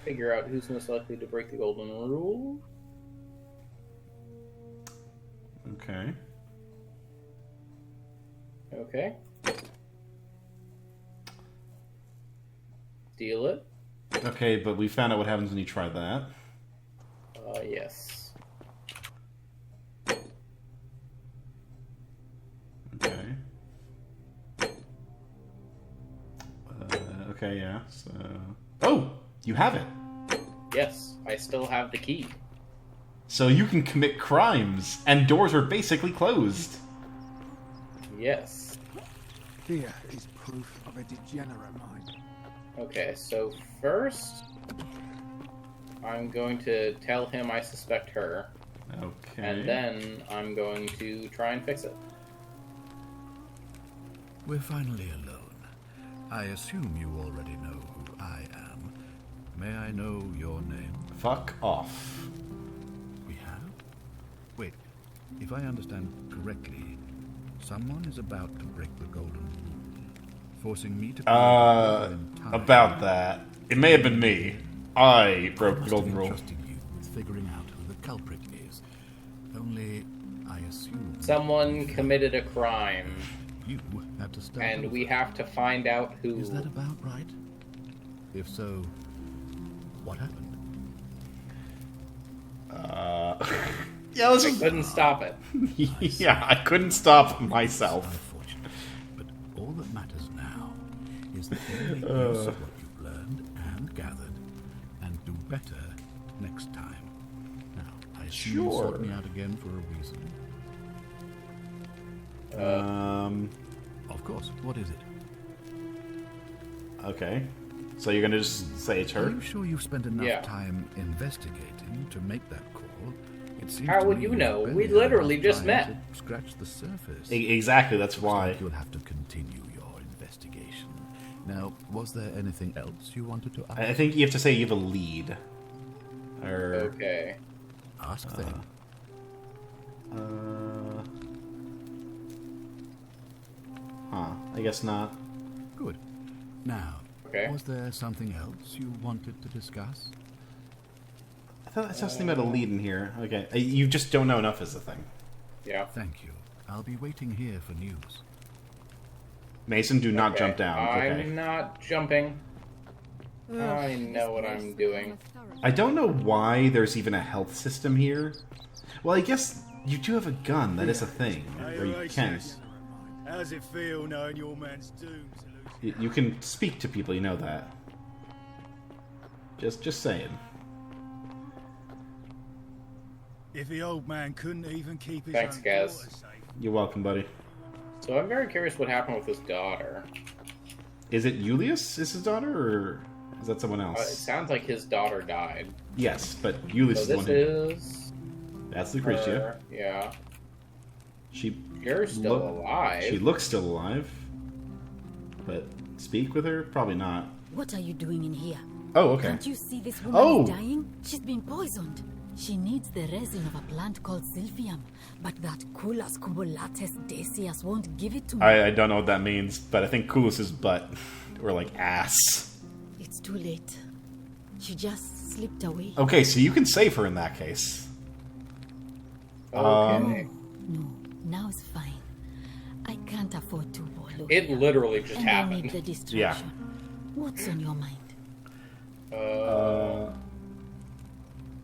Figure out who's most likely to break the golden rule. Okay. Okay. Steal it. Okay, but we found out what happens when you try that. Yes. Okay. Okay, yeah. So. Oh, you have it. Yes, I still have the key. So you can commit crimes, and doors are basically closed. Yes. Here is proof of a degenerate mind. Okay, so first, I'm going to tell him I suspect her. Okay. And then I'm going to try and fix it. We're finally alone. I assume you already know who I am. May I know your name? Fuck off. We have? Wait, if I understand correctly, someone is about to break the golden rule, forcing me to... About that. It may have been me. I broke the golden rule. Trusting you with figuring out who the culprit is. Only, I assume... Someone committed a crime. You had to start And over. we have to find out who. Is that about right? If so, what happened? Yeah, let's I just... couldn't stop it. Yeah, I couldn't stop myself. Unfortunate. But all that matters now is that you make use of what you've learned and gathered, and do better next time. Now, I assume you sought me out again for a reason. Of course. What is it? Okay. So you're gonna just say it's Are her? you sure you've spent enough Yeah. time investigating to make that call? It seems How to would me you you've know? barely We had literally enough just time met. to scratch the surface. Exactly, that's Looks why. like you'll have to continue your investigation. Now, was there anything else you wanted to ask? I think you have to say you have a lead. Or... Okay. Ask them. Huh. I guess not. Good. Now, Okay. was there something else you wanted to discuss? I thought I saw something about a lead in here. Okay. You just don't know enough is the thing. Yeah. Thank you. I'll be waiting here for news. Mason, do not Okay, jump down. Okay. I'm not jumping. I know what I'm doing. I don't know why there's even a health system here. Well, I guess you do have a gun. That is a thing. Or you can. How's it feel knowing your man's doomed to lose? You can speak to people, you know that. Just saying. If the old man couldn't even keep his Thanks, own Gaz. daughter safe. You're welcome, buddy. So I'm very curious what happened with his daughter. Is it Julius? Is his daughter, or is that someone It else? sounds like his daughter died. Yes, but Julius So is the this one who... is... That's Lucretia. her. Yeah. She... You're still alive. She looks still alive. But speak with her? Probably not. What are you doing in here? Oh, okay. Can't you see this woman Oh! is dying? She's been poisoned. She needs the resin of a plant called silphium, but that Culas cubulates decius won't give it to me. I don't know what that means, but I think Kulis is butt. Or like ass. It's too late. She just slipped away. Okay, so you can save her in that case. Okay. No, now it's fine. I can't afford to wallow. It literally just and happened. I need the distraction. Yeah. What's on your mind?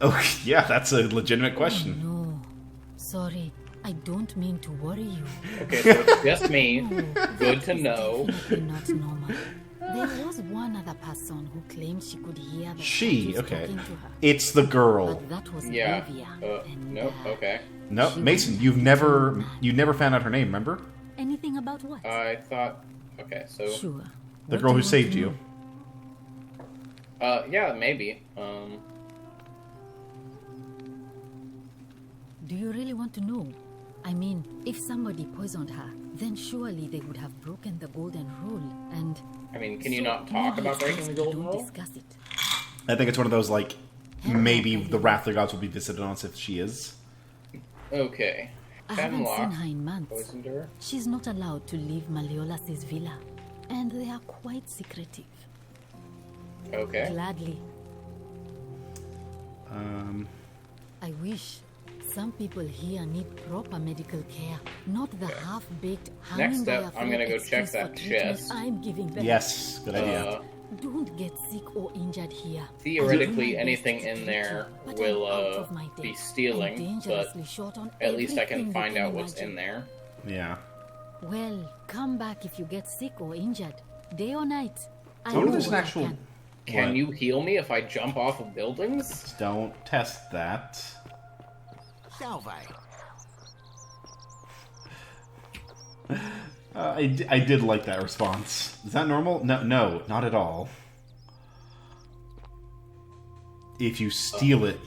Oh, yeah, that's a legitimate question. No, sorry. I don't mean to worry you. Okay, so it's just me. Good to know. Definitely not normal. There was one other person who claimed she could hear the She, statues okay. talking to her. It's the girl. But that was Yeah. Olivia. And, Nope, okay. No, she Mason, was you never mad. found out her name, remember? Anything about what? I thought... Okay, so... Sure. The What girl do who you saved want to you. know? Yeah, maybe. Do you really want to know? I mean, if somebody poisoned her, then surely they would have broken the golden rule, and... I mean, can you So not talk maybe about it's breaking best the we golden don't rule? discuss it. I think it's one of those, like, maybe the Wrath of the Gods will be visited on us if she is. Okay. I haven't seen Hemlock her in months. poisoned her. She's not allowed to leave Malleolas' villa, and they are quite secretive. Okay. Gladly. Um, I wish Some people here need proper medical care, not the half-baked Next up, I'm gonna go check that chest. I'm giving them. Yes, good idea. Don't get sick or injured here. Theoretically, anything in there will be stealing, but at least I can find out what's in there. Yeah. Well, come back if you get sick or injured, day or night. I wonder if there's an actual... Can you heal me if I jump off of buildings? Don't test that. Salve. I did like that response. Is that normal? No, not at all. If you steal it...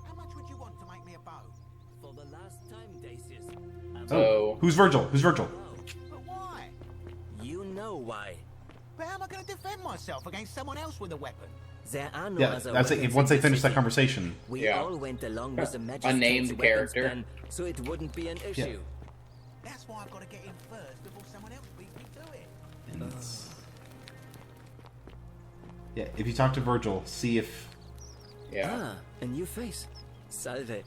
How much would you want to make me a bow? For the last time, Dacius. Oh, who's Virgil? Who's Virgil? But why? You know why. But how am I going to defend myself against someone else with a weapon? There are no Yeah, other that's it. weapons Once in they the finish that city. conversation. We all went along with the magistrate's Unnamed weapons character. ban, so it wouldn't be an issue. That's why I've got to get in first before someone else beats me to it. Yeah, if you talk to Virgil, see if... Ah, a new face. Salve,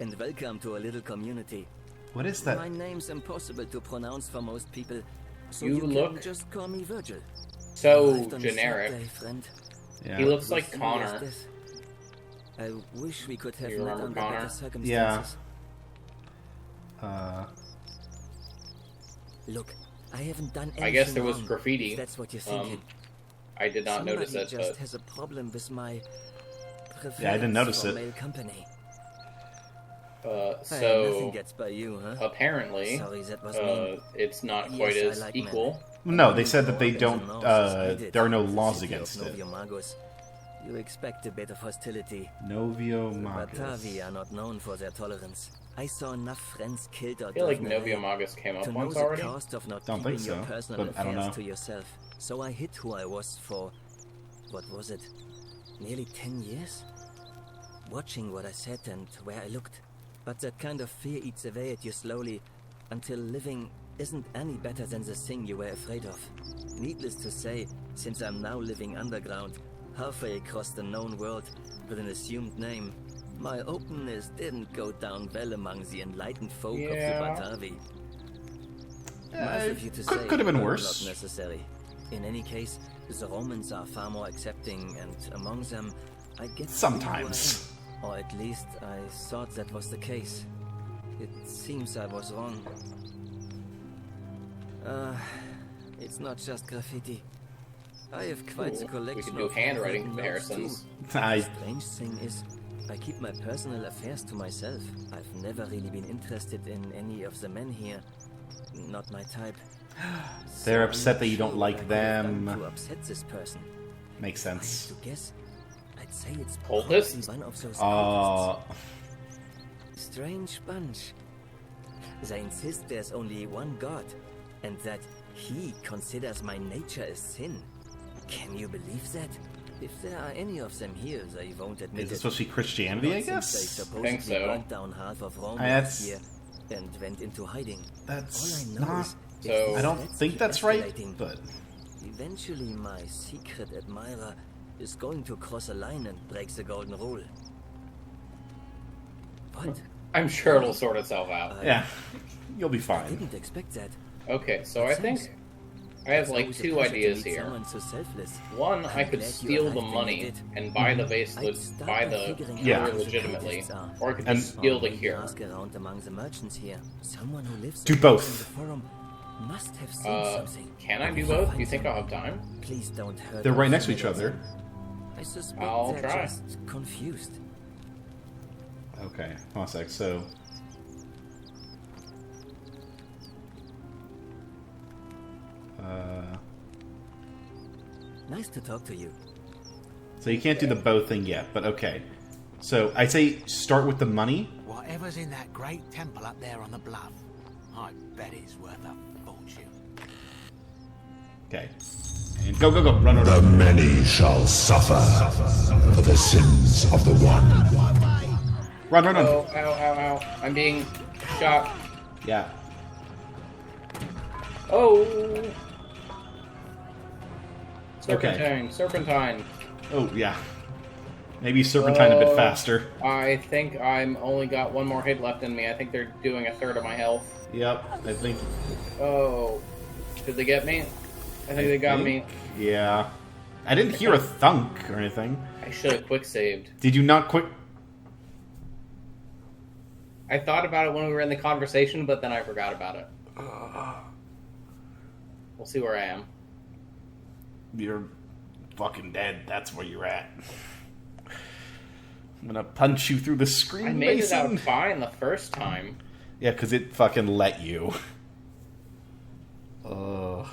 and welcome to a little community. What is that? My name's impossible to pronounce for most people, so You you look can just call me Virgil. so Arrived on a sad generic. day, friend. Yeah. He looks like As silly Connor. as this. I wish we could have You met remember under Connor? better circumstances. Look, I haven't done anything I guess there was wrong, graffiti. if that's what you're thinking. I did not Somebody notice it, just but has a problem with my Yeah, I didn't notice for it. Mail company. so nothing gets by you, huh? apparently, Sorry, that was mean. it's not quite Yes, I as like equal. No, they said that they don't... There there are no laws against it. You expect a bit of hostility. Novio Batavi Magus. are not known for their tolerance. I saw enough friends killed or I feel like driven away Novio Magus came up to once know already. the cost of not Don't keeping think your so, personal but I don't affairs know. to yourself. So I hid who I was for, what was it, nearly 10 years? Watching what I said and where I looked. But that kind of fear eats away at you slowly, until living isn't any better than the thing you were afraid of. Needless to say, since I'm now living underground, halfway across the known world, with an assumed name, my openness didn't go down well among the enlightened folk of the Batavi. Nice of you to say, could have been but worse. Not necessary. In any case, the Romans are far more accepting, and among them, I get to Sometimes. be who I am. Or at least I thought that was the case. It seems I was wrong. It's not just graffiti. I have quite a collection We could do of handwriting handwritten notes, comparisons. too. I- The strange thing is, I keep my personal affairs to myself. I've never really been interested in any of the men here. Not my type. They're So upset I'm that you not don't sure like what I could have done them. to upset this person. Makes sense. To guess, I'd say it's Cultists? probably one of those Uh... strange bunch. They insist there's only one God, and that he considers my nature a sin. Can you believe that? If there are any of them here, they won't admit Is it it. supposed to be Christianity, Not I since guess? They supposedly Think so. burnt down half of Rome That's- last year and went into hiding. That's All I know not... is if So- these I don't threats think keep that's right, escalating, but... eventually my secret admirer is going to cross a line and break the golden rule. What? I'm sure it'll sort itself out. Yeah, you'll be I fine. didn't expect that. Okay, so I think I have like Always a two pleasure to ideas meet here. someone so selfless. One, I I'm could glad you steal the arrived when you money did. and buy the base, I'd start buy by the figuring Yeah. out cure who the legitimately, cultists are. or I could And- just steal the Maybe cure. ask around among the merchants here. Someone who lives Do across both. from the forum must have seen something. Can I do If both? find Do you think them, I'll have time? Please don't hurt They're or right next to each intimidate other. them. I suspect I'll they're try. just confused. Okay, hold on a sec, so... Nice to talk to you. So you can't do the bow thing yet, but okay. So I'd say start with the money. Whatever's in that great temple up there on the bluff, I bet it's worth a fortune. Okay. And go, go, go. Run, run, The run. many shall suffer for the sins of the one. Run, run, run. Oh, ow, ow, ow. I'm being shot. Yeah. Oh! Okay. Serpentine, serpentine. Oh, yeah. Maybe serpentine a bit faster. I think I'm only got one more hit left in me. I think they're doing a third of my health. Yep, I think. Oh, did they get me? I think they got me. Yeah. I didn't hear a thunk or anything. I should have quick saved. Did you not quick? I thought about it when we were in the conversation, but then I forgot about it. We'll see where I am. You're fucking dead. That's where you're at. I'm gonna punch you through the screen, I made Mason. it out fine the first time. Yeah, because it fucking let you. The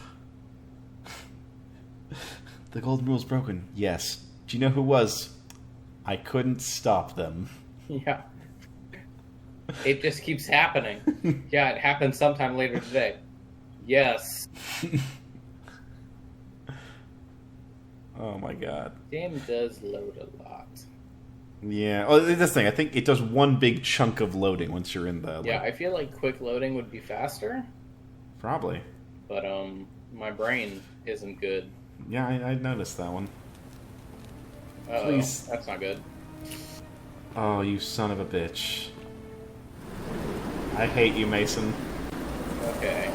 golden rule's broken. Yes. Do you know who was? I couldn't stop them. Yeah. It just keeps happening. Yeah, it happened sometime later today. Yes. Oh my god. Game does load a lot. Yeah. Oh, this thing. I think it does one big chunk of loading once you're in the. Yeah, I feel like quick loading would be faster. Probably. But my brain isn't good. Yeah, I noticed that one. Uh-oh, Please. that's not good. Oh, you son of a bitch. I hate you, Mason. Okay.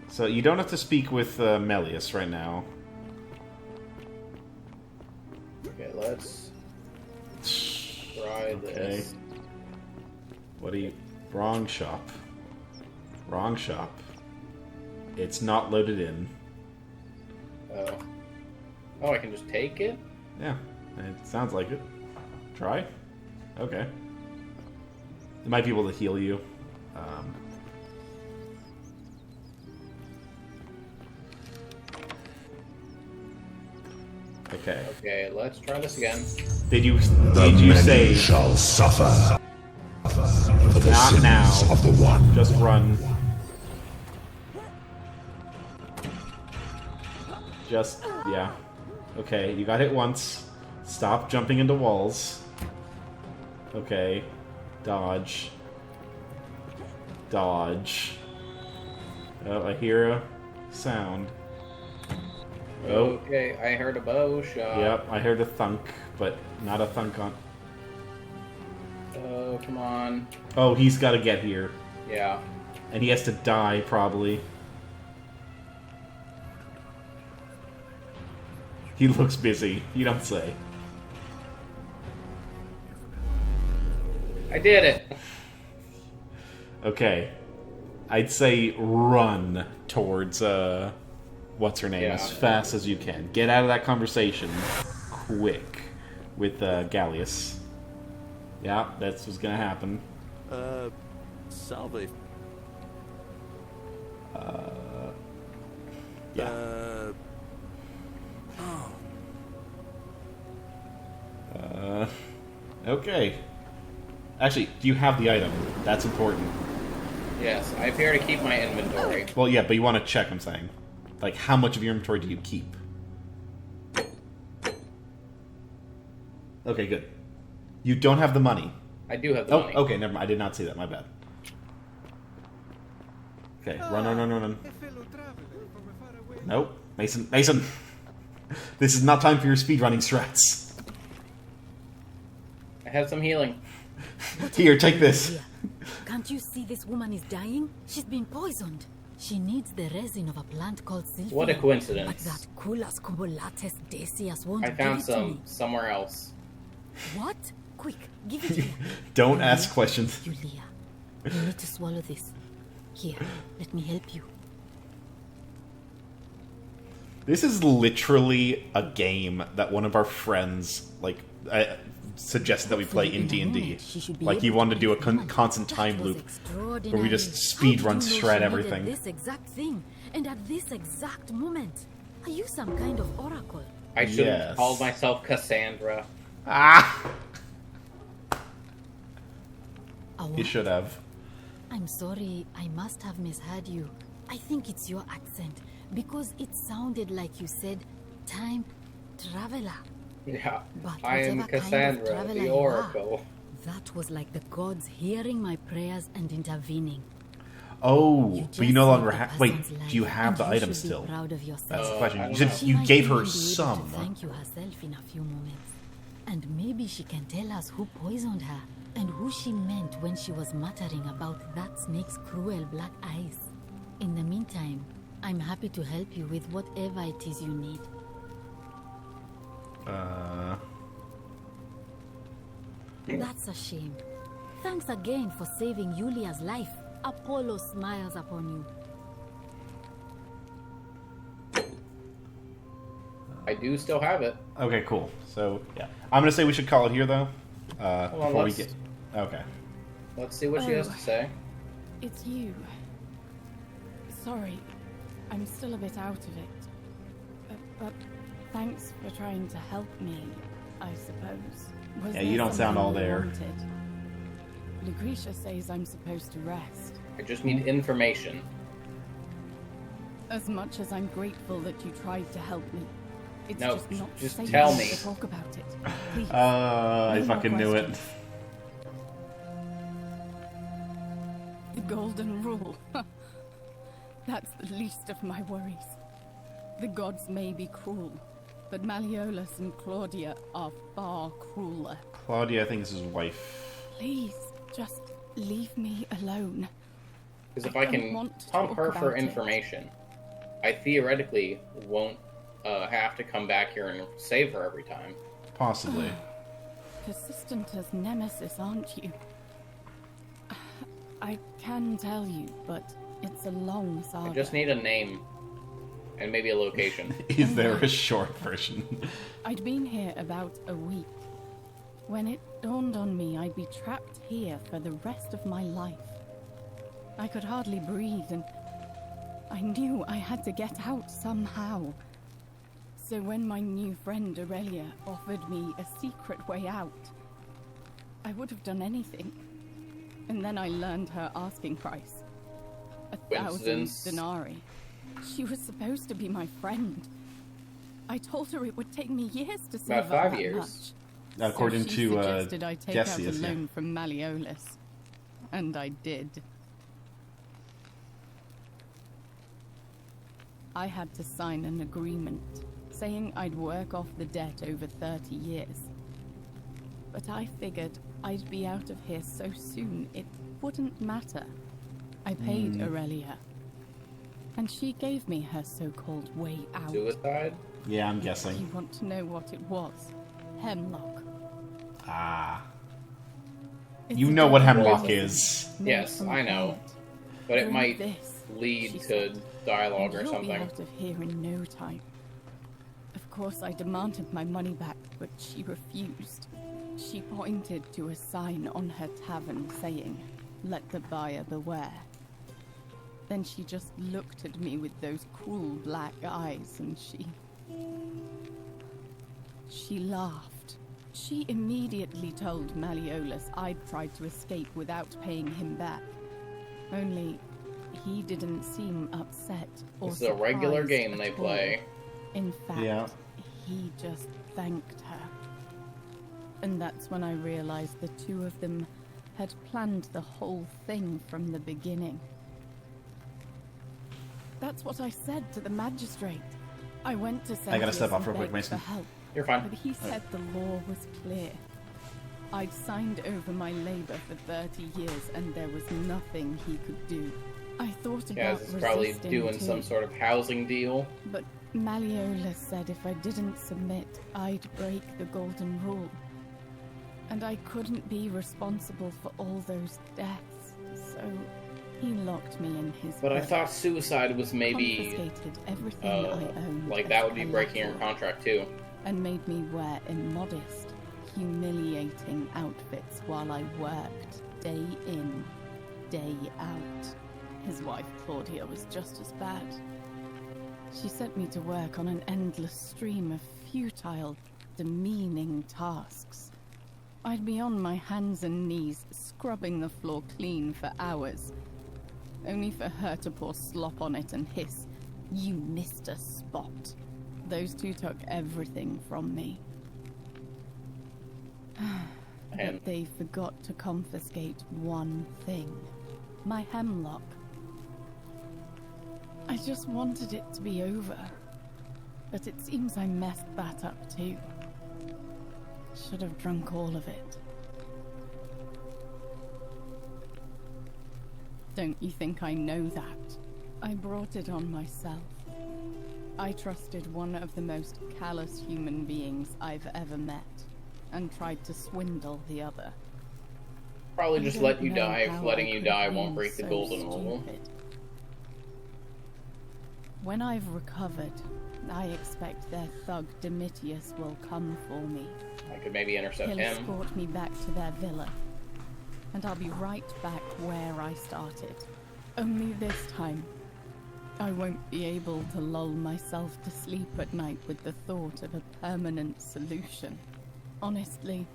So you don't have to speak with Melius right now. Okay, let's try this. What are you... Wrong shop. Wrong shop. It's not loaded in. Oh. Oh, I can just take it? Yeah, it sounds like it. Try? Okay. They might be able to heal you. Okay. Okay, let's try this again. Did you many say... shall suffer for the Not sins now. of the one. Just run. Just, yeah. Okay, you got hit once. Stop jumping into walls. Okay. Dodge. Dodge. Oh, I hear a sound. Oh. Okay, I heard a bow shot. Yep, I heard a thunk, but not a thunk on... Oh, come on. Oh, he's got to get here. Yeah. And he has to die, probably. He looks busy. You don't say. I did it. Okay. I'd say run towards, what's her name, Yeah. as fast as you can. Get out of that conversation quick with, Gallius. Yeah, that's what's gonna happen. Salve. Yeah. Okay. Actually, do you have the item? That's important. Yes, I appear to keep my inventory. Well, yeah, but you want to check, I'm saying. Like, how much of your inventory do you keep? Okay, good. You don't have the money. I do have the money. Okay, never mind. I did not see that. My bad. Okay, run. Nope. Mason. This is not time for your speedrunning strats. I have some healing. Here, take this. Can't you see this woman is dying? She's been poisoned. She needs the resin of a plant called Sylvia. What a coincidence. But that Culas Cumulates Decius won't I found give it to me. some somewhere else. What? Quick, give it here. Don't ask questions. Julia, you need to swallow this. Here, let me help you. This is literally a game that one of our friends, like, suggested that we play in D&D. Like, he wanted to do a constant time loop where we just speed run strat everything. This exact thing, and at this exact moment. Are you some kind of oracle? I should have called myself Cassandra. Ah! You should have. I'm sorry, I must have misheard you. I think it's your accent, because it sounded like you said, time traveler. Yeah, But I am whatever Cassandra, kind of traveler the you Oracle. are, that was like the gods hearing my prayers and intervening. Oh, but you no longer have. Wait, person's do you life, have the and you item should be still? proud of yourself. That's the question. I You don't said know. you She gave might her even be able some. to thank you herself in a few moments. And maybe she can tell us who poisoned her and who she meant when she was muttering about that snake's cruel black eyes. In the meantime, I'm happy to help you with whatever it is you need. That's a shame. Thanks again for saving Yulia's life. Apollo smiles upon you. I do still have it. Okay, cool. So yeah, I'm gonna say we should call it here though. Before we get. Okay. Let's see what she has to say. It's you. Sorry, I'm still a bit out of it. But thanks for trying to help me, I suppose. Was Yeah, there you don't sound all something you there. wanted? Lucretia says I'm supposed to rest. I just need information. As much as I'm grateful that you tried to help me, it's No, just not just safe tell to me. talk about it. Please. I No more fucking knew it. questions. The golden rule. That's the least of my worries. The gods may be cruel, but Malleolus and Claudia are far crueler. Claudia, I think is his wife. Please, just leave me alone. Because if I don't can want to pump talk her for about it. information, I theoretically won't have to come back here and save her every time. Possibly. Persistent as Nemesis, aren't you? I can tell you, but it's a long saga. I just need a name and maybe a location. Is there a short version? I'd been here about a week. When it dawned on me I'd be trapped here for the rest of my life. I could hardly breathe, and I knew I had to get out somehow. So when my new friend Aurelia offered me a secret way out, I would have done anything. And then I learned her asking price. 1,000 Coincidence? denarii. She was supposed to be my friend. I told her it would take me years to save About up 5 that years. much. According so she to suggested I take out a Decius, yeah. loan from Malleolus. And I did. I had to sign an agreement saying I'd work off the debt over 30 years. But I figured I'd be out of here so soon it wouldn't matter. I paid Aurelia, and she gave me her so-called way out. Suicide? Yeah, I'm You guessing. want to know what it was? Hemlock. Ah. It's You a know what deadly hemlock poison is. made Yes, from I know. plant. But it Drink might this, lead she to said, dialogue and or you'll something. be out of here in no time. Of course, I demanded my money back, but she refused. She pointed to a sign on her tavern saying, "Let the buyer beware." Then she just looked at me with those cruel black eyes, and she laughed. She immediately told Malleolus I'd tried to escape without paying him back. Only, he didn't seem upset or This is a regular surprised game at they all. play. In fact, Yeah. he just thanked her. And that's when I realized the two of them had planned the whole thing from the beginning. That's what I said to the magistrate. I went to I gotta Sentius step off and real quick, begged Mason. for help, You're fine. but he said the law was clear. I'd signed over my labor for 30 years and there was nothing he could do. I thought Yeah, about this is probably resisting doing too, some sort of housing deal. but Malleolus said if I didn't submit, I'd break the golden rule. And I couldn't be responsible for all those deaths, so he locked me in his But I bed, thought suicide was maybe, confiscated everything I owned like as that would be breaking your collateral, contract too. and made me wear immodest, humiliating outfits while I worked day in, day out. His wife Claudia was just as bad. She sent me to work on an endless stream of futile, demeaning tasks. I'd be on my hands and knees, scrubbing the floor clean for hours, only for her to pour slop on it and hiss, "You missed a spot." Those two took everything from me. And But they forgot to confiscate one thing. My hemlock. I just wanted it to be over. But it seems I messed that up too. Should have drunk all of it. Don't you think I know that? I brought it on myself. I trusted one of the most callous human beings I've ever met, and tried to swindle the other. Probably just let you die if letting you die won't break the golden rule. When I've recovered, I expect their thug Domitius will come for me. I could maybe intercept He'll him. escort me back to their villa, and I'll be right back where I started. Only this time, I won't be able to lull myself to sleep at night with the thought of a permanent solution. Honestly,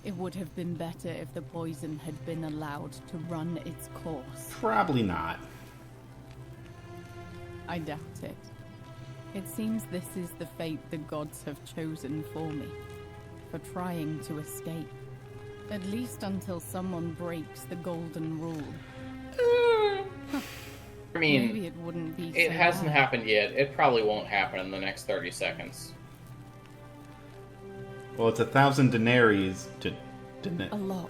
it would have been better if the poison had been allowed to run its course. Probably not. I doubt it. It seems this is the fate the gods have chosen for me, for trying to escape. At least until someone breaks the golden rule. I mean, maybe it wouldn't be it so hasn't bad. happened yet. It probably won't happen in the next 30 seconds. Well, it's 1,000 denarii. A lot.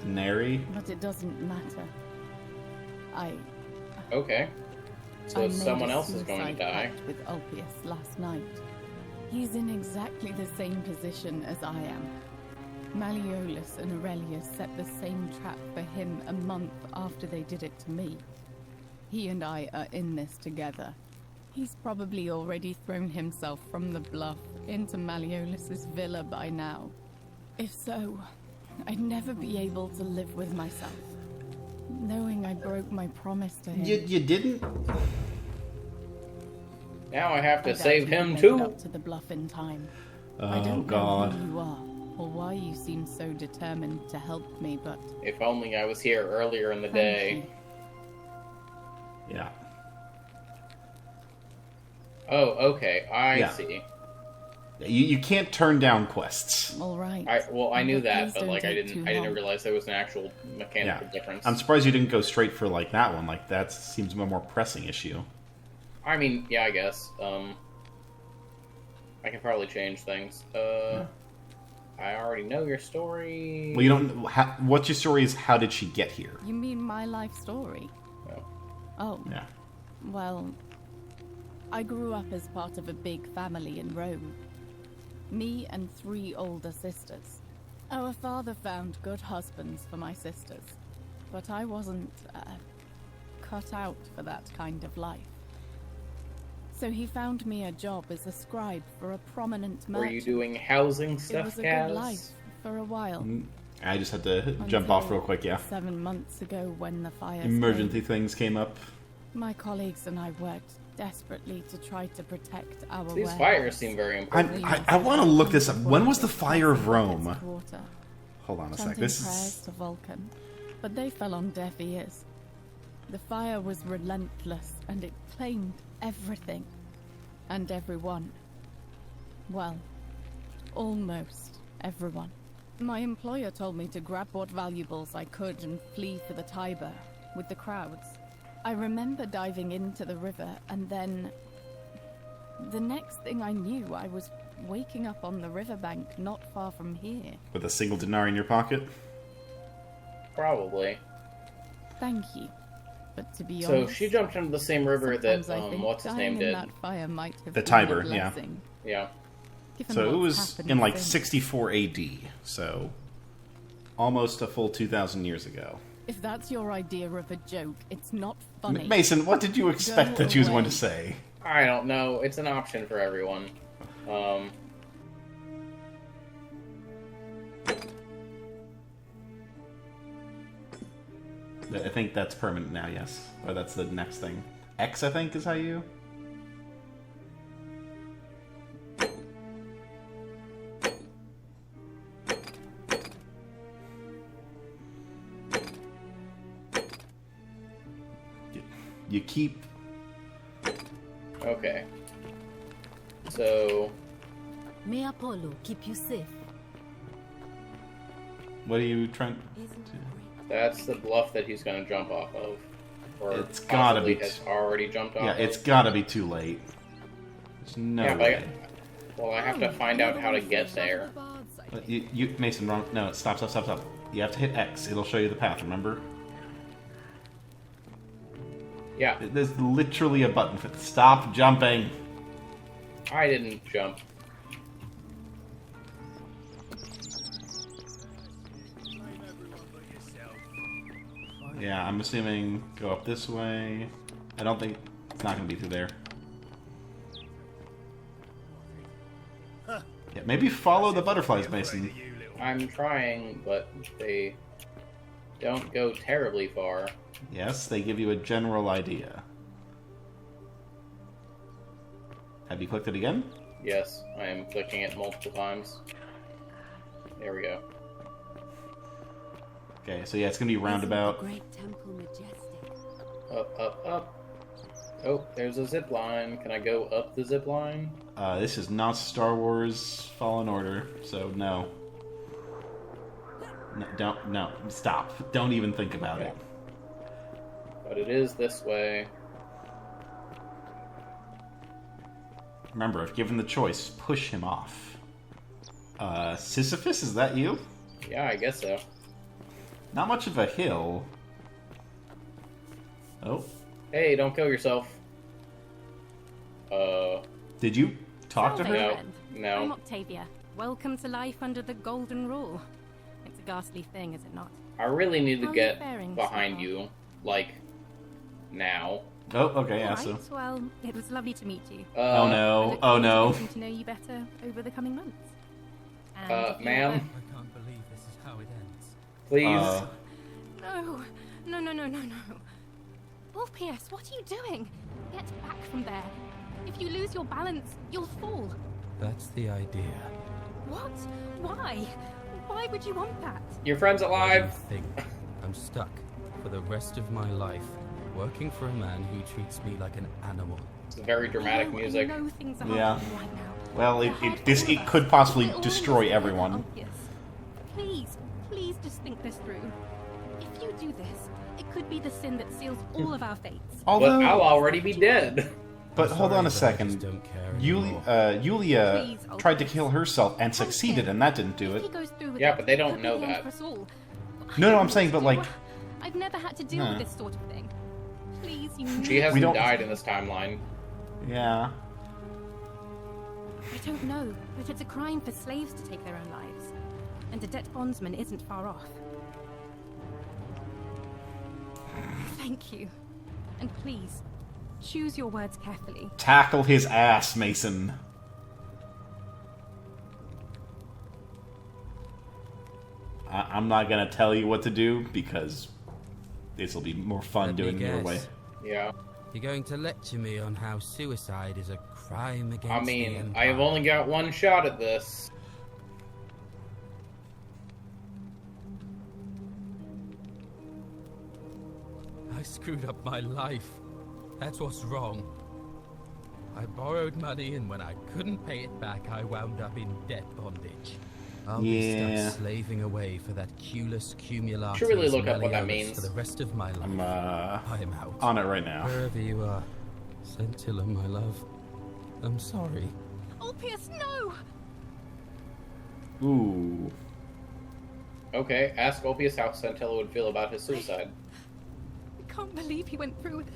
Denarii? But it doesn't matter. Okay. So I made someone a else is going to suicide die. pact with Ulpius last night. He's in exactly the same position as I am. Malleolus and Aurelius set the same trap for him a month after they did it to me. He and I are in this together. He's probably already thrown himself from the bluff into Malleolus's villa by now. If so, I'd never be able to live with myself, knowing I broke my promise to him. You didn't? Now I have to I doubt save you him made it too. up to the bluff in time. Oh, I don't God. know who you are, or why you seem so determined to help me, but If only I was here earlier in the thank day. you. Yeah. Oh, okay. I Yeah. see. You can't turn down quests. All right. I knew But that, please but don't like I take too didn't long. realize there was an actual mechanical difference. I'm surprised you didn't go straight for like that one. Like that seems a more pressing issue. I mean, yeah, I guess. I can probably change things. I already know your story. Well, you don't. What's your story? Is how did she get here? You mean my life story? No. Oh. Yeah. Well, I grew up as part of a big family in Rome. Me and 3 older sisters. Our father found good husbands for my sisters, but I wasn't cut out for that kind of life. So he found me a job as a scribe for a prominent merchant. Were you doing housing It stuff, was a Kaz? good life for a while. I just had to jump off real quick. Yeah. 7 months ago when the fires Emergency came, things came up. my colleagues and I worked desperately to try to protect our These warehouse. fires seem very important. I want to look this up. When was the fire of Rome? Water, Hold on a sec. chanting This prayers is. to Vulcan, but they fell on deaf ears. The fire was relentless, and it claimed everything and everyone. Well, almost everyone. My employer told me to grab what valuables I could and flee for the Tiber with the crowds. I remember diving into the river, and then the next thing I knew, I was waking up on the riverbank not far from here. With a single denarii in your pocket? Probably. Thank you. But to be So honest, she jumped into the same river that sometimes I think what's his dying name in did. that fire might have The been Tiber, a yeah. blessing. Yeah. Given So it what's was happened in like since. 64 AD. So almost a full 2,000 years ago. If that's your idea of a joke, it's not funny. Mason, what did you expect Go that you was going to away. say? I don't know. It's an option for everyone. I think that's permanent now, yes. Or that's the next thing. X, I think, is how you... You keep... Okay. So... May Apollo keep you safe. What are you trying to... That's the bluff that he's going to jump off of. Or it's gotta be. has already jumped off. Yeah, it's gotta be too late. There's no way. Well, I have to find out how to get there. You Mason, wrong. No, stop. You have to hit X. It'll show you the path. Remember? Yeah. There's literally a button for it. Stop jumping. I didn't jump. Yeah, I'm assuming go up this way. I don't think it's not going to be through there. Yeah, maybe follow the butterflies, Mason. I'm trying, but they don't go terribly far. Yes, they give you a general idea. Have you clicked it again? Yes, I am clicking it multiple times. There we go. Okay, so yeah, it's gonna be roundabout. Great temple majestic. Up. Oh, there's a zip line. Can I go up the zip line? This is not Star Wars Fallen Order, so no. No, stop. Don't even think about it. But it is this way. Remember, if given the choice, push him off. Sisyphus, is that you? Yeah, I guess so. Not much of a hill. Oh. Hey, don't kill yourself. Did you talk to her? No. I'm No. Octavia. Welcome to life under the Golden Rule. It's a ghastly thing, is it not? I really need to How are get you faring, behind sweetheart? you, like, now. Oh, okay, yeah, Right, so. well, it was lovely to meet you. Oh no, I look oh forward to no. getting to know you better over the coming months. And if you're Ma'am? I can't believe this is how it ends. Please. No. Oh, P.S., what are you doing? Get back from there. If you lose your balance, you'll fall. That's the idea. What? Why? Why would you want that? Your friend's alive. I think I'm stuck for the rest of my life working for a man who treats me like an animal. It's very dramatic I music. know things are Yeah. happening right now. Well, They're hard for all it of could us. possibly We're all destroy in this everyone. together, obvious. Please just think this through. If you do this, it could be the sin that seals all of our fates. Although, But I'll already be dead. But hold on a Sorry, but I second. just don't care Yulia Please, I'll tried to promise. kill herself and succeeded, and that didn't do If he it. goes through with Yeah, it, but they don't it'll be know the end that. for us all. No, I I'm saying, don't but know. like, I've never had to deal Huh. with this sort of thing. Please, you She need hasn't don't- died in this timeline. yeah. I don't know, but it's a crime for slaves to take their own lives. And a debt bondsman isn't far off. Thank you. And please, choose your words carefully. Tackle his ass, Mason. I'm not gonna tell you what to do because this will be more fun Let me doing it your guess. way. Yeah. You're going to lecture me on how suicide is a crime against I the mean, Empire. I've only got one shot at this. I screwed up my life. That's what's wrong. I borrowed money, and when I couldn't pay it back, I wound up in debt bondage. I'll be Yeah. stuck slaving away for that culus cumulatus Should really look up what that malleolus means. for the rest of my life. I'm I'm out. on it right now. Wherever you are, Scintilla, my love. I'm sorry. Ulpius, no! Ooh. Okay, ask Ulpius how Scintilla would feel about his suicide. I can't believe he went through with it.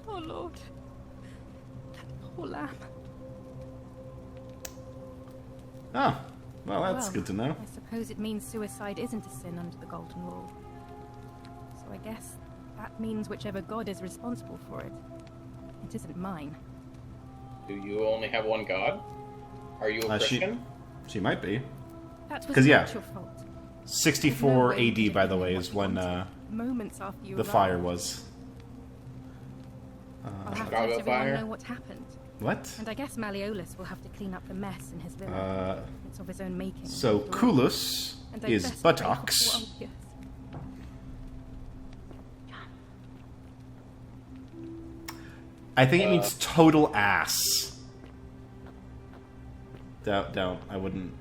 Oh Lord. That poor lamb. Oh, well, that's Well, good to know. I suppose it means suicide isn't a sin under the Golden Rule. So I guess that means whichever god is responsible for it. It isn't mine. Do you only have one god? Are you a Christian? She might be. That was Because, not yeah, your fault. 64 There's no way AD, you by could the have way, been is what you when wanted. Moments after you the arrived. fire was. I'll have to Chicago let everyone fire? know what happened. What? And I guess Malleolus will have to clean up the mess in his villa. It's of his own making. So, after all. Kulus And I is best pray for buttocks. poor Ulpius. I think it means total ass. Don't. I wouldn't.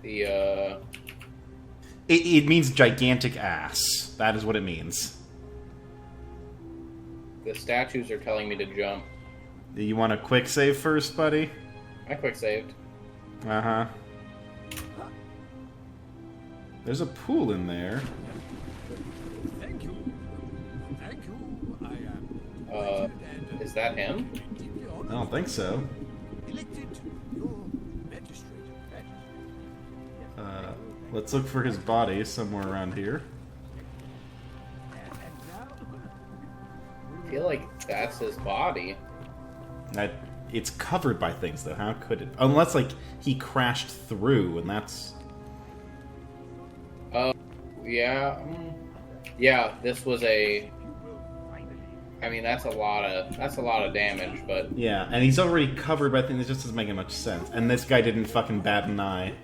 The It means gigantic ass. That is what it means. the statues are telling me to jump. Do you want a quick save first, buddy? I quick saved. Uh-huh. There's a pool in there. Thank you. Thank you. I am. Is that him? I don't think so. Elected your magistrate. Let's look for his body somewhere around here. I feel like that's his body. It's covered by things, though. How could it? Unless, like, he crashed through, and that's... Yeah. Yeah, this was a... I mean, that's a lot of damage, but... Yeah, and he's already covered by things that just doesn't make much sense. And this guy didn't fucking bat an eye.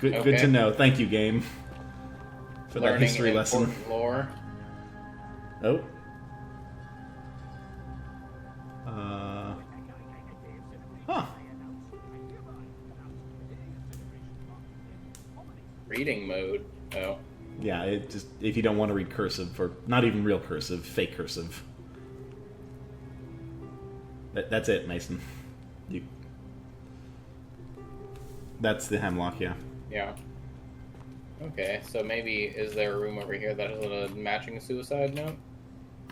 Good to know. Thank you, game, for that history lesson. Lore. Oh. Huh. Reading mode. Oh. Yeah, it just if you don't want to read cursive, or not even real cursive, fake cursive. That's it, Mason. That's the hemlock, yeah. Yeah. Okay, so maybe is there a room over here that has a matching suicide note?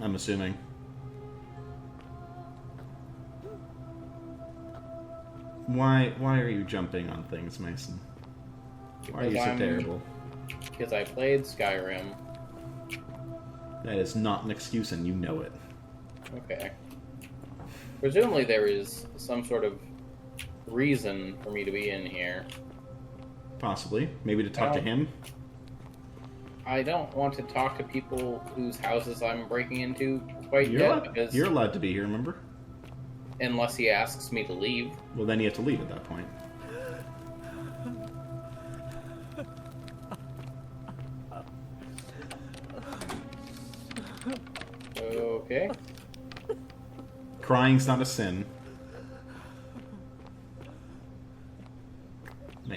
I'm assuming. Why are you jumping on things, Mason? Why are you so terrible? Because I played Skyrim. That is not an excuse, and you know it. Okay. Presumably there is some sort of reason for me to be in here. Possibly. Maybe to talk to him? I don't want to talk to people whose houses I'm breaking into quite yet. Because you're allowed to be here, remember? Unless he asks me to leave. Well, then you have to leave at that point. Okay. Crying's not a sin.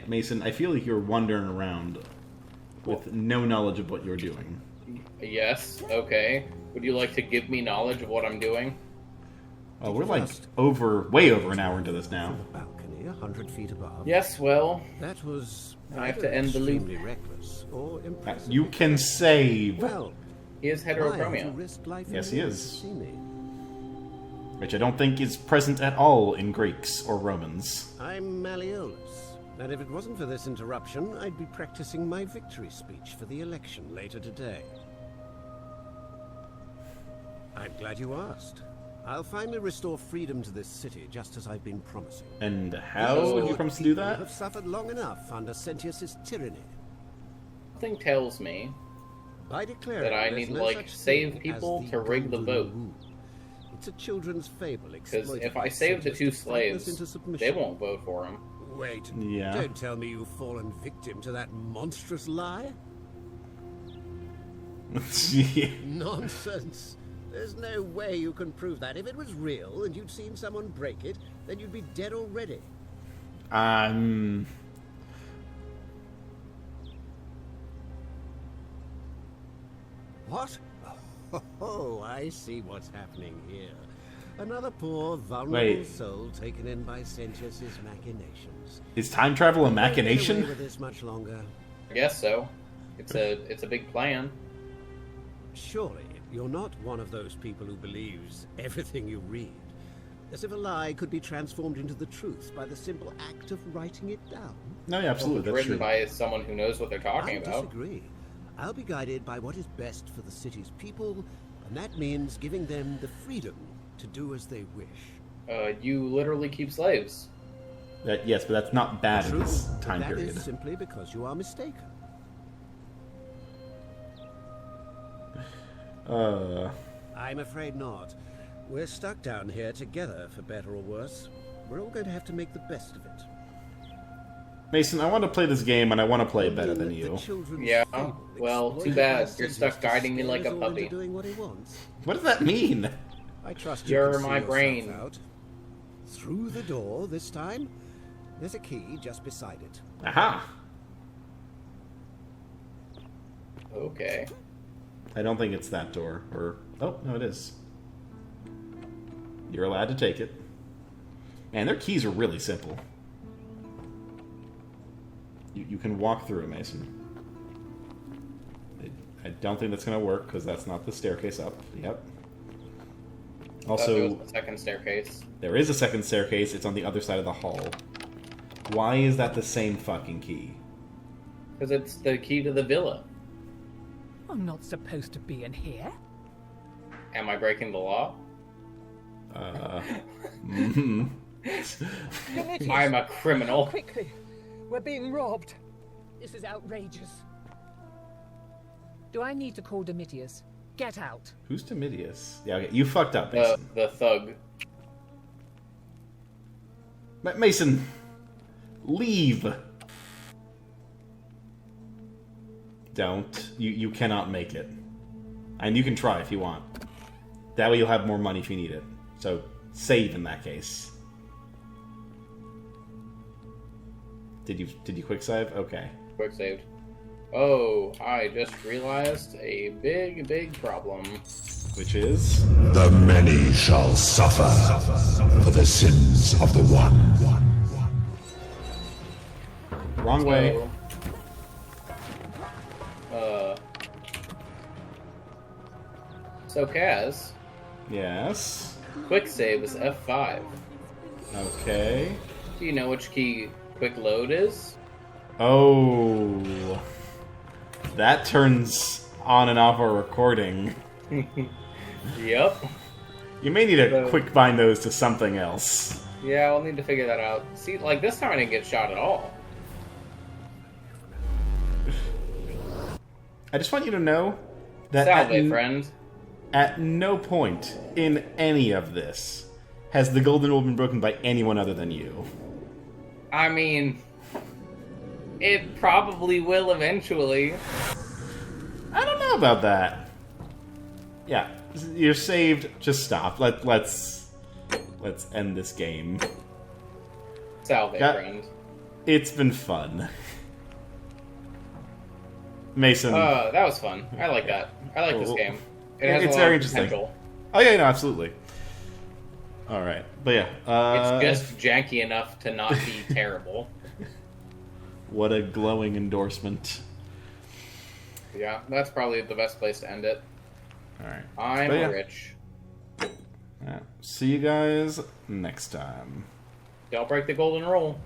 Mason, I feel like you're wandering around with no knowledge of what you're doing. Yes, okay. Would you like to give me knowledge of what I'm doing? Oh, we're like way over an hour into this now. Balcony 100 feet above. Yes, well, that was I have to end the loop. Reckless or impressive. You can save. Well, he is heterochromia. Yes, he is. Which I don't think is present at all in Greeks or Romans. I'm Malleolus, and if it wasn't for this interruption, I'd be practicing my victory speech for the election later today. I'm glad you asked. I'll finally restore freedom to this city, just as I've been promising. And how would you promise to do that? Have suffered long enough under Sentius's tyranny. Something tells me that I need to, like, save people to rig the vote. It's a children's fable. Because if I save the two slaves, they won't vote for him. Wait, yeah. Don't tell me you've fallen victim to that monstrous lie? Yeah. Nonsense. There's no way you can prove that. If it was real and you'd seen someone break it, then you'd be dead already. What? Oh, I see what's happening here. Another poor, vulnerable soul taken in by Sentius's machinations. Is time travel a machination? With this much longer. I guess so. It's a big plan. Surely, you're not one of those people who believes everything you read. As if a lie could be transformed into the truth by the simple act of writing it down. No, yeah, absolutely. Well, it's written by someone who knows what they're talking about. I disagree. I'll be guided by what is best for the city's people, and that means giving them the freedom to do as they wish. You literally keep slaves. Yes, but that's not bad in this time period. That is simply because you are mistaken. I'm afraid not. We're stuck down here together, for better or worse. We're all going to have to make the best of it. Mason, I want to play this game, and I want to play it better than you. Yeah, well, too bad. You're stuck guiding me like a puppy. What does that mean? I trust you're my brain. Out. Through the door this time. There's a key just beside it. Aha! Okay. I don't think it's that door. Or oh, no, it is. You're allowed to take it. Man, their keys are really simple. You can walk through it, Mason. I don't think that's going to work, because that's not the staircase up. Yep. Also, there was a second staircase. There is a second staircase. It's on the other side of the hall. Why is that the same fucking key? Because it's the key to the villa. I'm not supposed to be in here. Am I breaking the law? Mm-hmm. I'm a criminal. Quickly, we're being robbed. This is outrageous. Do I need to call Domitius? Get out. Who's Domitius? Yeah, okay. You fucked up, Mason. The thug. Mason, leave. Don't. You cannot make it. And you can try if you want. That way you'll have more money if you need it. So, save in that case. Did you quick save? Okay. Quick saved. Oh, I just realized a big problem. Which is? The many shall suffer for the sins of the one. Wrong way. So Kaz. Yes? Quick save is F5. Okay. Do you know which key quick load is? Oh. That turns on and off our recording. Yep. You may need to quick bind those to something else. Yeah, we'll need to figure that out. See, like, this time I didn't get shot at all. I just want you to know that Salve, friend. At no point in any of this has the golden rule been broken by anyone other than you. I mean, it probably will eventually. I don't know about that. Yeah, you're saved. Just stop. Let's end this game. Salve, friend. It's been fun. Mason. That was fun. I like that. I like this game. It has it's a lot very of interesting. potential. Oh yeah, no, absolutely. All right, but yeah, it's just janky enough to not be terrible. What a glowing endorsement. Yeah, that's probably the best place to end it. All right, I'm rich. Yeah. See you guys next time. Don't break the golden rule.